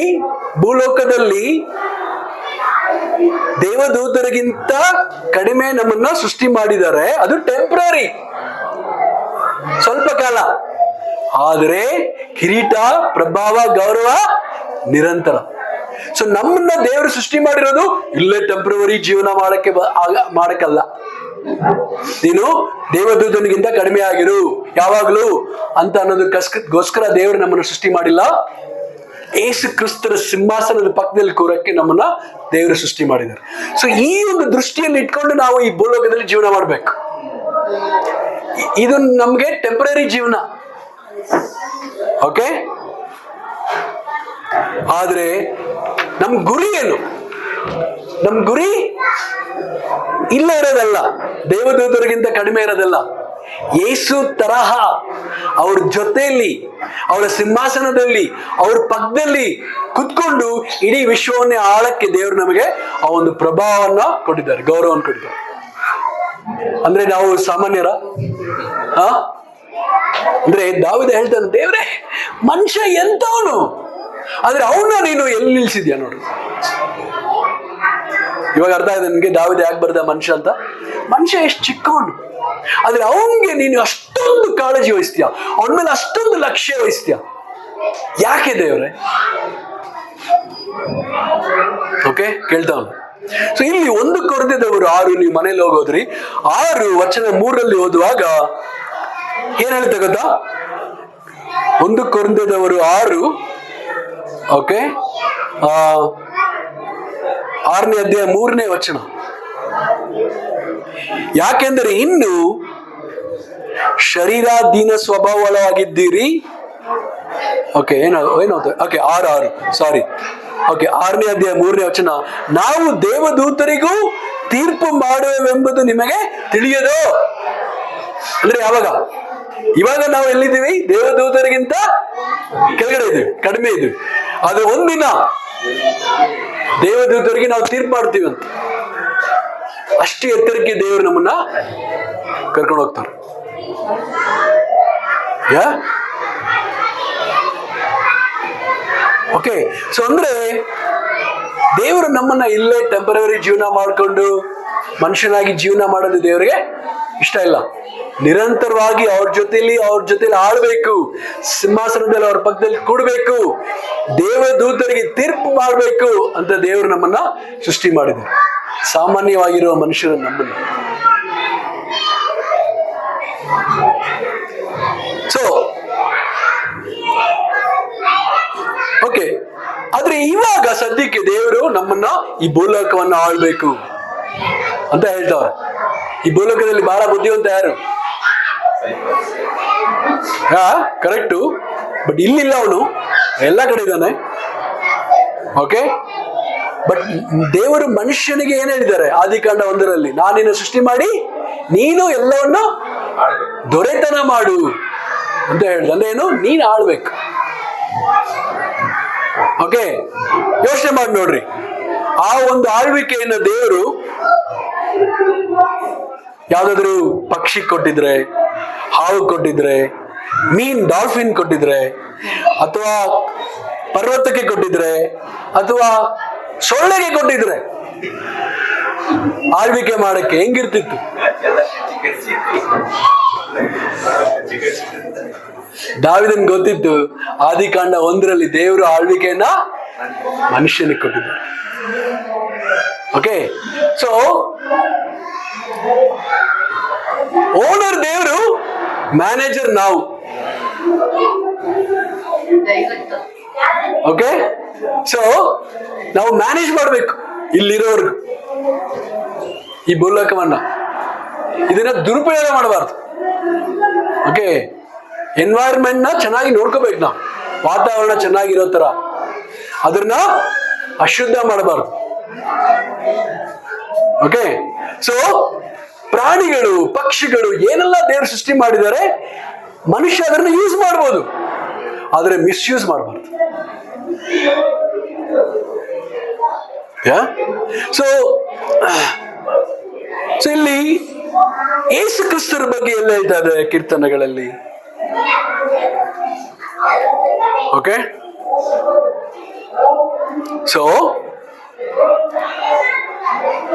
ಭೂಲೋಕದಲ್ಲಿ ದೇವದೂತರಿಗಿಂತ ಕಡಿಮೆ ನಮ್ಮನ್ನ ಸೃಷ್ಟಿ ಮಾಡಿದ್ದಾರೆ. ಅದು ಟೆಂಪ್ರರಿ, ಸ್ವಲ್ಪ ಕಾಲ. ಆದರೆ ಕಿರೀಟ, ಪ್ರಭಾವ, ಗೌರವ ನಿರಂತರ. ಸೊ ನಮ್ಮನ್ನ ದೇವರು ಸೃಷ್ಟಿ ಮಾಡಿರೋದು ಇಲ್ಲೇ ಟೆಂಪ್ರವರಿ ಜೀವನ ಮಾಡಕ್ಕಲ್ಲ. ನೀನು ದೇವದೂತನಿಗಿಂತ ಕಡಿಮೆ ಆಗಿರು ಯಾವಾಗ್ಲೂ ಅಂತ ಅನ್ನೋದಕ್ಕೋಸ್ಕರ ದೇವರು ನಮ್ಮನ್ನು ಸೃಷ್ಟಿ ಮಾಡಿಲ್ಲ. ಯೇಸು ಕ್ರಿಸ್ತರ ಸಿಂಹಾಸನದ ಪಕ್ಕದಲ್ಲಿ ಕೂರಕ್ಕೆ ನಮ್ಮನ್ನ ದೇವರು ಸೃಷ್ಟಿ ಮಾಡಿದ್ದಾರೆ. ಸೊ ಈ ಒಂದು ದೃಷ್ಟಿಯಲ್ಲಿ ಇಟ್ಕೊಂಡು ನಾವು ಈ ಭೂಲೋಕದಲ್ಲಿ ಜೀವನ ಮಾಡ್ಬೇಕು. ಇದು ನಮ್ಗೆ ಟೆಂಪರರಿ ಜೀವನ. ಓಕೆ, ಆದ್ರೆ ನಮ್ ಗುರಿ ಏನು? ನಮ್ ಗುರಿ ಇಲ್ಲ ಇರೋದಲ್ಲ, ದೇವದೂತರಿಗಿಂತ ಕಡಿಮೆ ಇರೋದಲ್ಲ, ಯೇಸು ತರಹ ಅವ್ರ ಜೊತೆಯಲ್ಲಿ, ಅವರ ಸಿಂಹಾಸನದಲ್ಲಿ, ಅವ್ರ ಪಕ್ಕದಲ್ಲಿ ಕುತ್ಕೊಂಡು ಇಡೀ ವಿಶ್ವವನ್ನೇ ಆಳಕ್ಕೆ ದೇವರು ನಮಗೆ ಆ ಒಂದು ಪ್ರಭಾವವನ್ನ ಕೊಟ್ಟಿದ್ದಾರೆ, ಗೌರವವನ್ನು ಕೊಟ್ಟಿದ್ದಾರೆ. ಅಂದ್ರೆ ನಾವು ಸಾಮಾನ್ಯರ ಅಂದ್ರೆ ದಾವಿದ ಹೇಳ್ತಾನೆ, ದೇವ್ರೆ ಮನುಷ್ಯ ಎಂತವನು, ಆದ್ರೆ ಅವನ್ನ ನೀನು ಎಲ್ಲಿ ನಿಲ್ಸಿದ್ಯಾ ನೋಡು. ಇವಾಗ ಅರ್ಥ ಆಯ್ತು ನಿನ್ಗೆ ದಾವಿದ ಯಾಕೆ ಬರ್ದ ಮನುಷ್ಯ ಅಂತ? ಮನುಷ್ಯ ಎಷ್ಟು ಚಿಕ್ಕವನು, ಆದ್ರೆ ಅವನ್ಗೆ ನೀನು ಅಷ್ಟೊಂದು ಕಾಳಜಿ ವಹಿಸ್ತೀಯ, ಅವನ ಮೇಲೆ ಅಷ್ಟೊಂದು ಲಕ್ಷ್ಯ ವಹಿಸ್ತೀಯ. ಯಾಕೆ ದೇವ್ರೆ? ಓಕೆ, ಕೇಳ್ತಾವನು. ಸೊ ಇಲ್ಲಿ 1 ಕೊರಿಂಥದವರು 6, ನೀವು ಮನೇಲಿ ಹೋಗೋದ್ರಿ 6:3 ಓದುವಾಗ ಏನ್ ಹೇಳ್ತಾ ಗೊತ್ತಾ? 1 ಕೊರಿಂಥದವರು 6, ಓಕೆ, 6ನೇ ಅಧ್ಯಾಯ 3ನೇ ವಚನ. ಯಾಕೆಂದರೆ ಇನ್ನು ಶರೀರಾಧೀನ ಸ್ವಭಾವವಾಗಿದ್ದೀರಿ. ಓಕೆ, ಏನಾಯ್ತು? ಓಕೆ, 6 ಸಾರಿ, ಓಕೆ, 6ನೇ ಅಧ್ಯಾಯ 3ನೇ ವಚನ. ನಾವು ದೇವದೂತರಿಗೂ ತೀರ್ಪು ಮಾಡುವೆವೆಂಬುದು ನಿಮಗೆ ತಿಳಿಯದೋ? ಅಂದ್ರೆ ಯಾವಾಗ? ಇವಾಗ ನಾವು ಎಲ್ಲಿದ್ದೀವಿ? ದೇವದೂತರಿಗಿಂತ ಕೆಳಗಡೆ ಇದ್ದೀವಿ, ಕಡಿಮೆ ಇದ್ದೀವಿ. ಆದ್ರೆ ಒಂದಿನ ದೇವದೂತರಿಗೆ ನಾವು ತೀರ್ಪು ಮಾಡ್ತೀವಿ ಅಂತ. ಅಷ್ಟೇ ಎತ್ತರಕ್ಕೆ ದೇವರು ನಮ್ಮನ್ನ ಕರ್ಕೊಂಡು ಹೋಗ್ತಾರೆ. ಓಕೆ, ಸೊ ಅಂದ್ರೆ ದೇವರು ನಮ್ಮನ್ನ ಇಲ್ಲೇ ಟೆಂಪರರಿ ಜೀವನ ಮಾಡಿಕೊಂಡು ಮನುಷ್ಯನಾಗಿ ಜೀವನ ಮಾಡೋದು ದೇವರಿಗೆ ಇಷ್ಟ ಇಲ್ಲ. ನಿರಂತರವಾಗಿ ಅವ್ರ ಜೊತೆಲಿ ಆಳ್ಬೇಕು, ಸಿಂಹಾಸನದಲ್ಲಿ ಅವ್ರ ಪಕ್ಕದಲ್ಲಿ ಕೂಡ್ಬೇಕು, ದೇವದೂತರಿಗೆ ತೀರ್ಪು ಮಾಡಬೇಕು ಅಂತ ದೇವರು ನಮ್ಮನ್ನ ಸೃಷ್ಟಿ ಮಾಡಿದ್ದಾರೆ, ಸಾಮಾನ್ಯವಾಗಿರುವ ಮನುಷ್ಯರು ನಮ್ಮನ್ನ. ಸೊ ಓಕೆ, ಆದ್ರೆ ಇವಾಗ ಸದ್ಯಕ್ಕೆ ದೇವರು ನಮ್ಮನ್ನ ಈ ಭೂಲೋಕವನ್ನು ಆಳ್ಬೇಕು ಅಂತ ಹೇಳ್ತಾವ್ರೆ. ಈ ಭೂಲೋಕದಲ್ಲಿ ಬಹಳ ಬುದ್ಧಿವಂತ ಯಾರು? ಕರೆಕ್ಟು, ಬಟ್ ಇಲ್ಲಿಲ್ಲ, ಅವನು ಎಲ್ಲ ಕಡೆ ಇದ್ದಾನೆ. ಓಕೆ, ಬಟ್ ದೇವರು ಮನುಷ್ಯನಿಗೆ ಏನ್ ಹೇಳಿದ್ದಾರೆ? ಆದಿಕಾಂಡ 1ರಲ್ಲಿ, ನಾನು ನಿನ್ನ ಸೃಷ್ಟಿ ಮಾಡಿ ನೀನು ಎಲ್ಲವನ್ನು ದೊರೆತನ ಮಾಡು ಅಂತ ಹೇಳಿದ. ಅಂದ್ರೆ ಏನು? ನೀನು ಆಳ್ಬೇಕು. ಓಕೆ, ಯೋಚನೆ ಮಾಡಿ ನೋಡ್ರಿ, ಆ ಒಂದು ಆಳ್ವಿಕೆಯನ್ನು ದೇವರು ಯಾವ್ದಾದ್ರು ಪಕ್ಷಿ ಕೊಟ್ಟಿದ್ರೆ, ಹಾವು ಕೊಟ್ಟಿದ್ರೆ, ಡಾಲ್ಫಿನ್ ಕೊಟ್ಟಿದ್ರೆ, ಅಥವಾ ಪರ್ವತಕ್ಕೆ ಕೊಟ್ಟಿದ್ರೆ, ಅಥವಾ ಸೊಳ್ಳೆಗೆ ಕೊಟ್ಟಿದ್ರೆ ಆಳ್ವಿಕೆ ಮಾಡಕ್ಕೆ ಹೆಂಗಿರ್ತಿತ್ತು? ದಾವಿದನ್ ಗೊತ್ತಿತ್ತು, ಆದಿಕಾಂಡ 1ರಲ್ಲಿ ದೇವರು ಆಳ್ವಿಕೆಯನ್ನ ಮನುಷ್ಯನಿಗೆ ಕೊಟ್ಟಿದ್ದಾರೆ. ಓಕೆ, ಸೊ ಓನರ್ ದೇವರು, ಮ್ಯಾನೇಜರ್ ನಾವು. ಓಕೆ, ಸೊ ನಾವು ಮ್ಯಾನೇಜ್ ಮಾಡ್ಬೇಕು ಇಲ್ಲಿರೋರ್ಗು ಈ ಭೂಲೋಕವನ್ನ. ಇದನ್ನ ದುರುಪಯೋಗ ಮಾಡಬಾರ್ದು. ಓಕೆ, ಎನ್ವೈರನ್ಮೆಂಟ್ ನ ಚೆನ್ನಾಗಿ ನೋಡ್ಕೋಬೇಕು ನಾವು, ವಾತಾವರಣ ಚೆನ್ನಾಗಿರೋ ತರ, ಅದನ್ನ ಅಶುದ್ಧ ಮಾಡಬಾರ್ದು. ಓಕೆ, ಸೊ ಪ್ರಾಣಿಗಳು, ಪಕ್ಷಿಗಳು ಏನೆಲ್ಲ ದೇವರು ಸೃಷ್ಟಿ ಮಾಡಿದ್ದಾರೆ, ಮನುಷ್ಯ ಅದನ್ನ ಯೂಸ್ ಮಾಡ್ಬೋದು, ಆದ್ರೆ ಮಿಸ್ಯೂಸ್ ಮಾಡಬಾರ್ದು. ಸೊ ಇಲ್ಲಿ ಯೇಸು ಕ್ರಿಸ್ತರ ಬಗ್ಗೆ ಎಲ್ಲ ಹೇಳ್ತಾ ಇದೆ ಕೀರ್ತನೆಗಳಲ್ಲಿ. ಓಕೆ, ಸೊ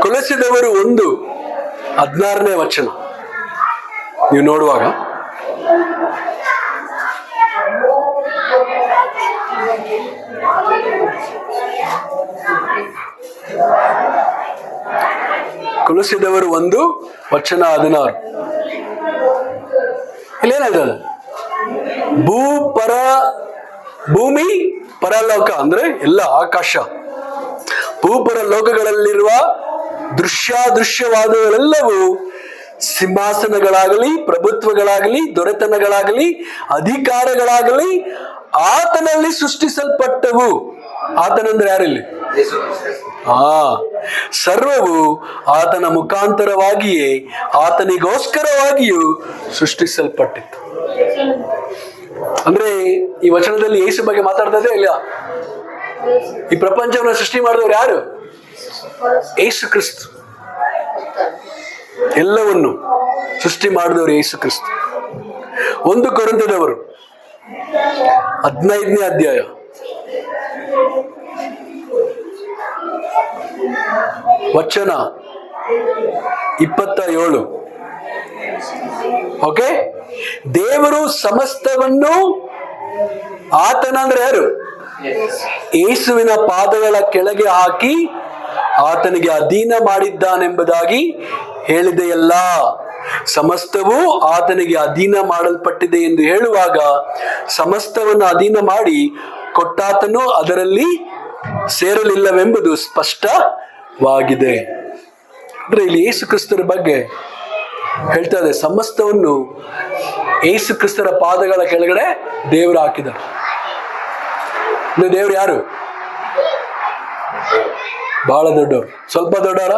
ಕೊಲೊಸ್ಸೆದವರು 1:16ನೇ ವಚನ ನೀವು ನೋಡುವಾಗ, ಕೊಲೊಸ್ಸೆದವರು 1:16 ಇಲ್ಲೇನಾಯ್ತದ? ಭೂಮಿ ಪರಲೋಕ ಅಂದ್ರೆ ಎಲ್ಲ ಆಕಾಶ, ಭೂಪರ ಲೋಕಗಳಲ್ಲಿರುವ ದೃಶ್ಯಾದೃಶ್ಯವಾದಗಳೆಲ್ಲವೂ ಸಿಂಹಾಸನಗಳಾಗಲಿ, ಪ್ರಭುತ್ವಗಳಾಗಲಿ, ದೊರೆತನಗಳಾಗಲಿ, ಅಧಿಕಾರಗಳಾಗಲಿ ಆತನಲ್ಲಿ ಸೃಷ್ಟಿಸಲ್ಪಟ್ಟವು. ಆತನಂದ್ರೆ ಯಾರಿಲ್ಲಿ? ಸರ್ವವು ಆತನ ಮುಖಾಂತರವಾಗಿಯೇ ಆತನಿಗೋಸ್ಕರವಾಗಿಯೂ ಸೃಷ್ಟಿಸಲ್ಪಟ್ಟಿತ್ತು. ಅಂದ್ರೆ ಈ ವಚನದಲ್ಲಿ ಯೇಸು ಬಗ್ಗೆ ಮಾತಾಡ್ತಾ ಇದೆ ಇಲ್ಲ? ಈ ಪ್ರಪಂಚವನ್ನು ಸೃಷ್ಟಿ ಮಾಡಿದವರು ಯಾರು? ಯೇಸು ಕ್ರಿಸ್ತ. ಎಲ್ಲವನ್ನು ಸೃಷ್ಟಿ ಮಾಡಿದವರು ಯೇಸು ಕ್ರಿಸ್ತ. 1 ಕೊರಿಂಥದವರು 15ನೇ ಅಧ್ಯಾಯ ವಚನ 27. ಓಕೆ, ದೇವರು ಸಮಸ್ತವನ್ನು ಆತನಂದ್ರೆ ಯಾರು? ಯೇಸುವಿನ ಪಾದಗಳ ಕೆಳಗೆ ಹಾಕಿ ಆತನಿಗೆ ಅಧೀನ ಮಾಡಿದ್ದಾನೆಂಬುದಾಗಿ ಹೇಳಿದೆಯಲ್ಲ. ಸಮಸ್ತವೂ ಆತನಿಗೆ ಅಧೀನ ಮಾಡಲ್ಪಟ್ಟಿದೆ ಎಂದು ಹೇಳುವಾಗ ಸಮಸ್ತವನ್ನು ಅಧೀನ ಮಾಡಿ ಕೊಟ್ಟಾತನು ಅದರಲ್ಲಿ ಸೇರಲಿಲ್ಲವೆಂಬುದು ಸ್ಪಷ್ಟವಾಗಿದೆ. ಅಂದ್ರೆ ಇಲ್ಲಿ ಯೇಸು ಕ್ರಿಸ್ತರ ಬಗ್ಗೆ ಹೇಳ್ತಾ ಇದೆ, ಸಮಸ್ತವನ್ನು ಯೇಸು ಕ್ರಿಸ್ತರ ಪಾದಗಳ ಕೆಳಗಡೆ ದೇವರು ಹಾಕಿದರು. ದೇವ್ರು ಯಾರು? ಬಹಳ ದೊಡ್ಡವರು, ಸ್ವಲ್ಪ ದೊಡ್ಡವರ?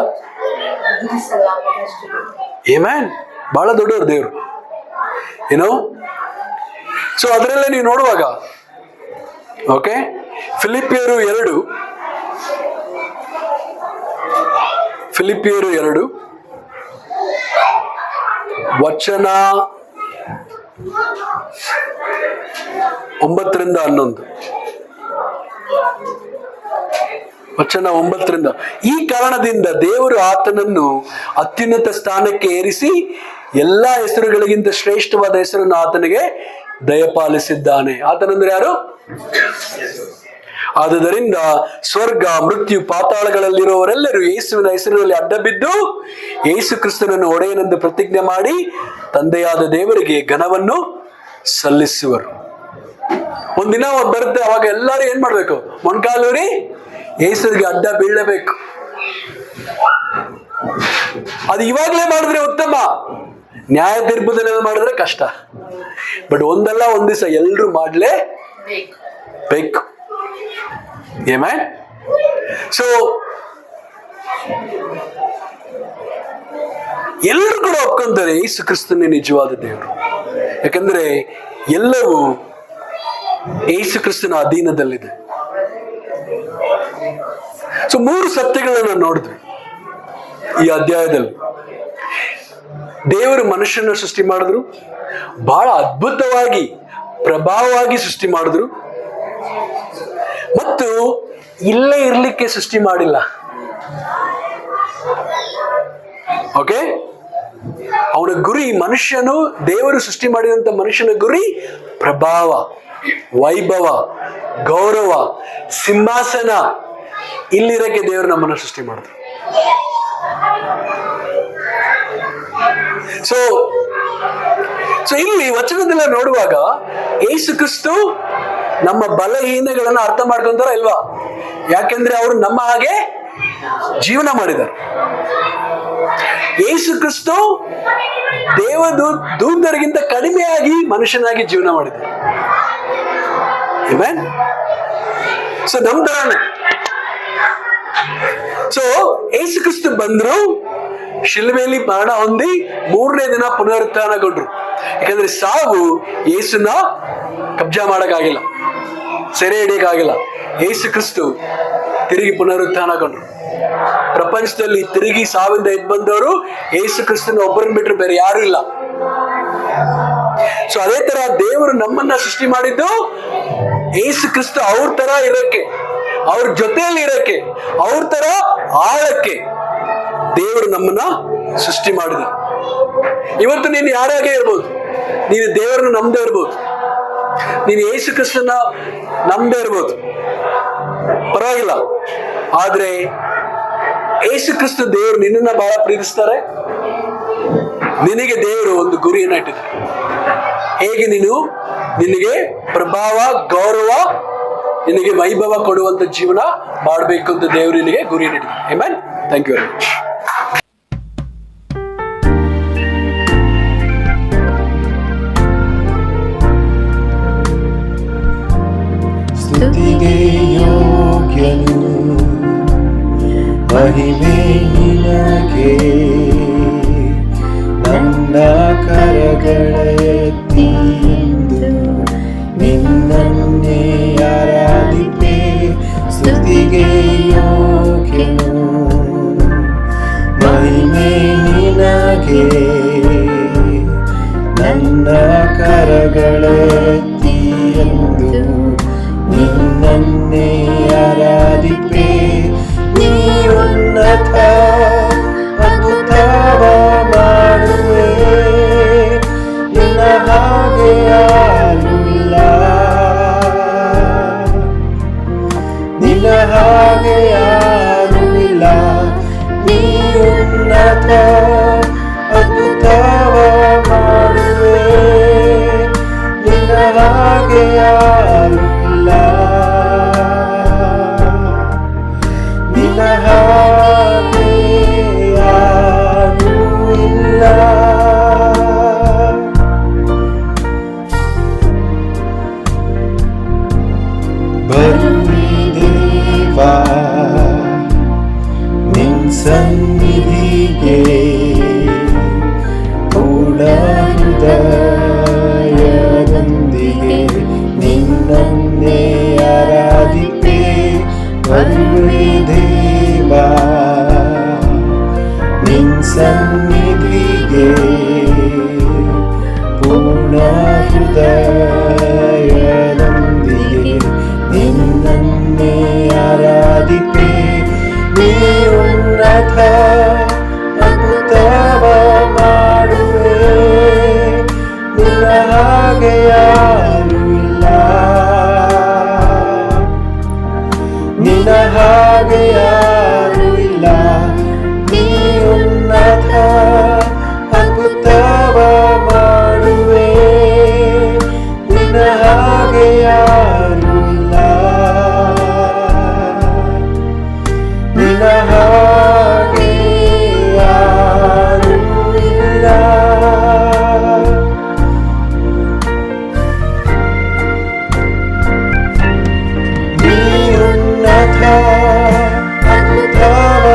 ಆಮೆನ್. ಬಹಳ ದೊಡ್ಡವರು ದೇವ್ರು, ಏನೋ. ಸೊ ಅದರಲ್ಲೇ ನೀವು ನೋಡುವಾಗ, ಓಕೆ, ಫಿಲಿಪಿಯರು 2 ವಚನ 9-11. ವಚನ 9. ಈ ಕಾರಣದಿಂದ ದೇವರು ಆತನನ್ನು ಅತ್ಯುನ್ನತ ಸ್ಥಾನಕ್ಕೆ ಏರಿಸಿ ಎಲ್ಲಾ ಹೆಸರುಗಳಿಗಿಂತ ಶ್ರೇಷ್ಠವಾದ ಹೆಸರನ್ನು ಆತನಿಗೆ ದಯಪಾಲಿಸಿದ್ದಾನೆ. ಆತನಂದ್ರೆ ಯಾರು? ಆದುದರಿಂದ ಸ್ವರ್ಗ, ಮೃತ್ಯು, ಪಾತಾಳಗಳಲ್ಲಿರುವವರೆಲ್ಲರೂ ಯೇಸುವಿನ ಹೆಸರಿನಲ್ಲಿ ಅಡ್ಡಬಿದ್ದು ಯೇಸು ಕ್ರಿಸ್ತನನ್ನು ಒಡೆಯನೆಂದು ಪ್ರತಿಜ್ಞೆ ಮಾಡಿ ತಂದೆಯಾದ ದೇವರಿಗೆ ಘನವನ್ನು ಸಲ್ಲಿಸುವರು. ಒಂದಿನ ಬರುತ್ತೆ, ಅವಾಗ ಎಲ್ಲರೂ ಏನ್ ಮಾಡ್ಬೇಕು? ಮೊಣಕಾಲೂರಿ ಯೇಸುವಿಗೆ ಅಡ್ಡ ಬೀಳಬೇಕು. ಅದು ಇವಾಗಲೇ ಮಾಡಿದ್ರೆ ಉತ್ತಮ, ನ್ಯಾಯ ತೀರ್ಪುದಲ್ಲಿ ಮಾಡಿದ್ರೆ ಕಷ್ಟ. ಬಟ್ ಒಂದಲ್ಲ ಒಂದ್ ದಿವಸ ಎಲ್ರು ಮಾಡ್ಲೇಬೇಕು. ಆಮೆನ್. ಸೊ ಎಲ್ಲರೂ ಕೂಡ ಒಪ್ಕೊಂತಾರೆ ಯೇಸು ಕ್ರಿಸ್ತನೇ ನಿಜವಾದ ದೇವರು. ಯಾಕಂದ್ರೆ ಎಲ್ಲವೂ ಯೇಸು ಕ್ರಿಸ್ತನ ಅಧೀನದಲ್ಲಿದೆ. ಸೊ 3 ಸತ್ಯಗಳನ್ನ ನೋಡಿದ್ವಿ ಈ ಅಧ್ಯಾಯದಲ್ಲಿ. ದೇವರು ಮನುಷ್ಯನ ಸೃಷ್ಟಿ ಮಾಡಿದ್ರು, ಬಹಳ ಅದ್ಭುತವಾಗಿ ಪ್ರಭಾವವಾಗಿ ಸೃಷ್ಟಿ ಮಾಡಿದ್ರು, ಮತ್ತು ಇಲ್ಲೇ ಇರ್ಲಿಕ್ಕೆ ಸೃಷ್ಟಿ ಮಾಡಿಲ್ಲ. ಓಕೆ, ಅವನ ಗುರಿ, ಮನುಷ್ಯನು ದೇವರು ಸೃಷ್ಟಿ ಮಾಡಿದಂತ ಮನುಷ್ಯನ ಗುರಿ ಪ್ರಭಾವ, ವೈಭವ, ಗೌರವ, ಸಿಂಹಾಸನ ಇಲ್ಲಿರಕ್ಕೆ ದೇವರು ನಮ್ಮನ್ನು ಸೃಷ್ಟಿ ಮಾಡಿದ್ರು. ಸೊ ಇಲ್ಲಿ ವಚನದಲ್ಲ ನೋಡುವಾಗ ಯೇಸು ಕ್ರಿಸ್ತು ನಮ್ಮ ಬಲಹೀನಗಳನ್ನ ಅರ್ಥ ಮಾಡ್ಕೊಂತಾರ ಇಲ್ವಾ? ಯಾಕೆಂದ್ರೆ ಅವರು ನಮ್ಮ ಹಾಗೆ ಜೀವನ ಮಾಡಿದ್ದಾರೆ. ಯೇಸು ಕ್ರಿಸ್ತು ದೂತರಿಗಿಂತ ಕಡಿಮೆಯಾಗಿ ಮನುಷ್ಯನಾಗಿ ಜೀವನ ಮಾಡಿದ್ದಾರೆ. ಆಮೆನ್. ಸೊ ನಮ್ ತರಾನೇ. ಸೊ ಯೇಸು ಕ್ರಿಸ್ತು ಬಂದ್ರು, ಶಿಲುಬೆಯಲ್ಲಿ ಮರಣ ಹೊಂದಿ 3ನೇ ದಿನ ಪುನರುತ್ಥಾನಗೊಂಡ್ರು. ಯಾಕಂದ್ರೆ ಸಾವು ಯೇಸುನ ಕಬ್ಜಾ ಮಾಡಕ್ಕಾಗಿಲ್ಲ, ಸೆರೆ ಹಿಡಿಯಕ್ಕಾಗಿಲ್ಲ. ಯೇಸು ಕ್ರಿಸ್ತು ತಿರುಗಿ ಪುನರುತ್ಥಾನಗೊಂಡ್ರು. ಪ್ರಪಂಚದಲ್ಲಿ ತಿರುಗಿ ಸಾವಿಂದ ಎದ್ದು ಬಂದವರು ಯೇಸು ಕ್ರಿಸ್ತನ ಒಬ್ಬರನ್ನ ಬಿಟ್ಟರೆ ಬೇರೆ ಯಾರು ಇಲ್ಲ. ಸೊ ಅದೇ ತರ ದೇವರು ನಮ್ಮನ್ನ ಸೃಷ್ಟಿ ಮಾಡಿದ್ದು ಯೇಸು ಕ್ರಿಸ್ತ ಅವ್ರ ತರ ಇರಕ್ಕೆ, ಅವ್ರ ಜೊತೆಯಲ್ಲಿ ಇರಕ್ಕೆ, ಅವ್ರ ತರ ಆಳಕ್ಕೆ ದೇವರು ನಮ್ಮನ್ನ ಸೃಷ್ಟಿ ಮಾಡಿದ. ಇವತ್ತು ನೀನು ಯಾರಾಗೇ ಇರ್ಬೋದು, ನೀನು ದೇವರನ್ನ ನಂಬದೇ ಇರ್ಬೋದು, ನೀನು ಯೇಸು ಕ್ರಿಸ್ತನ ನಂಬದೇ ಇರ್ಬೋದು, ಪರವಾಗಿಲ್ಲ. ಆದ್ರೆ ಯೇಸು ಕ್ರಿಸ್ತ ದೇವರು ನಿನ್ನನ್ನ ಬಹಳ ಪ್ರೀತಿಸ್ತಾರೆ. ನಿನಗೆ ದೇವರು ಒಂದು ಗುರಿಯನ್ನ ಇಟ್ಟಿದ್ದಾರೆ. ಹೇಗೆ ನಿನಗೆ ಪ್ರಭಾವ, ಗೌರವ, ನಿನಗೆ ವೈಭವ ಕೊಡುವಂತ ಜೀವನ ಮಾಡಬೇಕು ಅಂತ ದೇವರು ನಿನಗೆ ಗುರಿಯನ್ನ ಇಟ್ಟಿದ್ದಾರೆ. Amen. Thank you very much. ಸ್ತುತಿಗೆ ಯೋಗ್ಯನು, ಮಹಿಮೆ ನಿನಗೆ. ನನ್ನ ಕರಗಳ ಎತ್ತಿ ಎಂದು ನಿನ್ನನ್ನೇ ಆರಾಧಿಪೆ. ಸ್ತುತಿಗೆ ಯೋಗ್ಯನು, ಮಹಿಮೆ ನಿನಗೆ. ನನ್ನ ಕರಗಳ ಎತ್ತಿ ಎಂದು ನಿನ್ನನ್ನೇ ಆರಾಧಿಪೆ. ನೀ ಉನ್ನತ ಅದ್ಭುತವ ಮಾಡುವೆ, ನಿನ್ನ ಹಾಗೆ ಯಾರೂ ಇಲ್ಲ, ನಿನ್ನ ಹಾಗೆ ಯಾರೂ ಇಲ್ಲ. ನೀ ಉನ್ನತ ಅದ್ಭುತವ ಮಾಡುವೆ, ನಿನ್ನ ಹಾಗೆ ಯಾರೂ ಇಲ್ಲ, ನಿನ್ನ ಹಾಗೆ ಯಾರೂ ಇಲ್ಲ. ಬರುವೆ ದೇವಾ ನಿನ್ ಸನ್ನಿಧಿಗೆ, ಪೂರ್ಣ ಹೃದಯದೊಂದಿಗೆ ನಿನ್ನನ್ನೇ ಆರಾಧಿಪೆ. ಬರುವೆ ದೇವಾ ನಿನ್ ಸನ್ನಿಧಿಗೆ, ಪೂರ್ಣ ಹೃದಯದೊಂದಿಗೆ ನಿನ್ನನ್ನೇ ಆರಾಧಿಪೆ. ನೀ ಉನ್ನತ ಅದ್ಭುತವ ಮಾಡುವೆ, ನಿನ್ನ ಹಾಗೆ ಯಾರೂ ಇಲ್ಲ, ನಿನ್ನ ಹಾಗೆ ಯಾರೂ ಇಲ್ಲ. ನೀ ಉನ್ನತ ಅದ್ಭುತವ ಮಾಡುವೆ, ನಿನ್ನ ಹಾಗೆ ಯಾರೂ ಇಲ್ಲ, ನಿನ್ನ ಹಾಗೆ ಯಾರೂ ಇಲ್ಲ. ನೀ ಉನ್ನತ ಅದ್ಭುತವ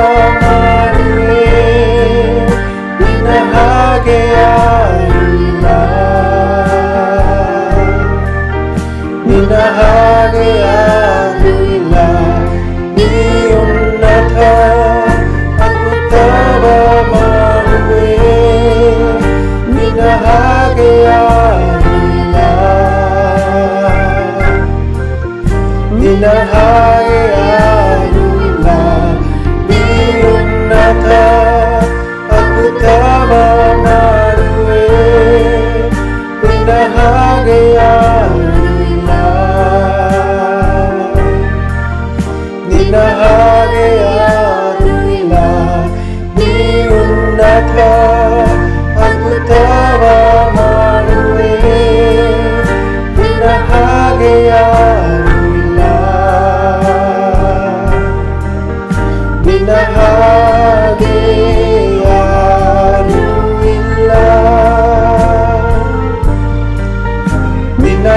ಮಾಡುವೆ, ನಿನ್ನ ಹಾಗೆ ಯಾರೂ ಇಲ್ಲ, ನಿನ್ನ ಹಾಗೆ ಯಾರೂ ಇಲ್ಲ. ನೀ ಉನ್ನತ ಅದ್ಭುತವ ಮಾಡುವೆ, ನಿನ್ನ ಹಾಗೆ ಯಾರೂ ಇಲ್ಲ, ನಿನ್ನ ಹಾಗೆ ಯಾರೂ ಇಲ್ಲ. ನೀ ಉನ್ನತ ಅದ್ಭುತವ ಮಾಡುವೆ, ನಿನ್ನ ಹಾಗೆ ಯಾರೂ ಇಲ್ಲ, ನಿನ್ನ ಹಾಗೆ ಯಾರೂ ಇಲ್ಲ. ನೀ ಉನ್ನತ ಅದ್ಭುತವ ಮಾಡುವೆ, ನಿನ್ನ ಹಾಗೆ ಯಾರೂ ಇಲ್ಲ, ನಿನ್ನ ಹಾಗೆ ಯಾರೂ ಇಲ್ಲ, ನಿನ್ನ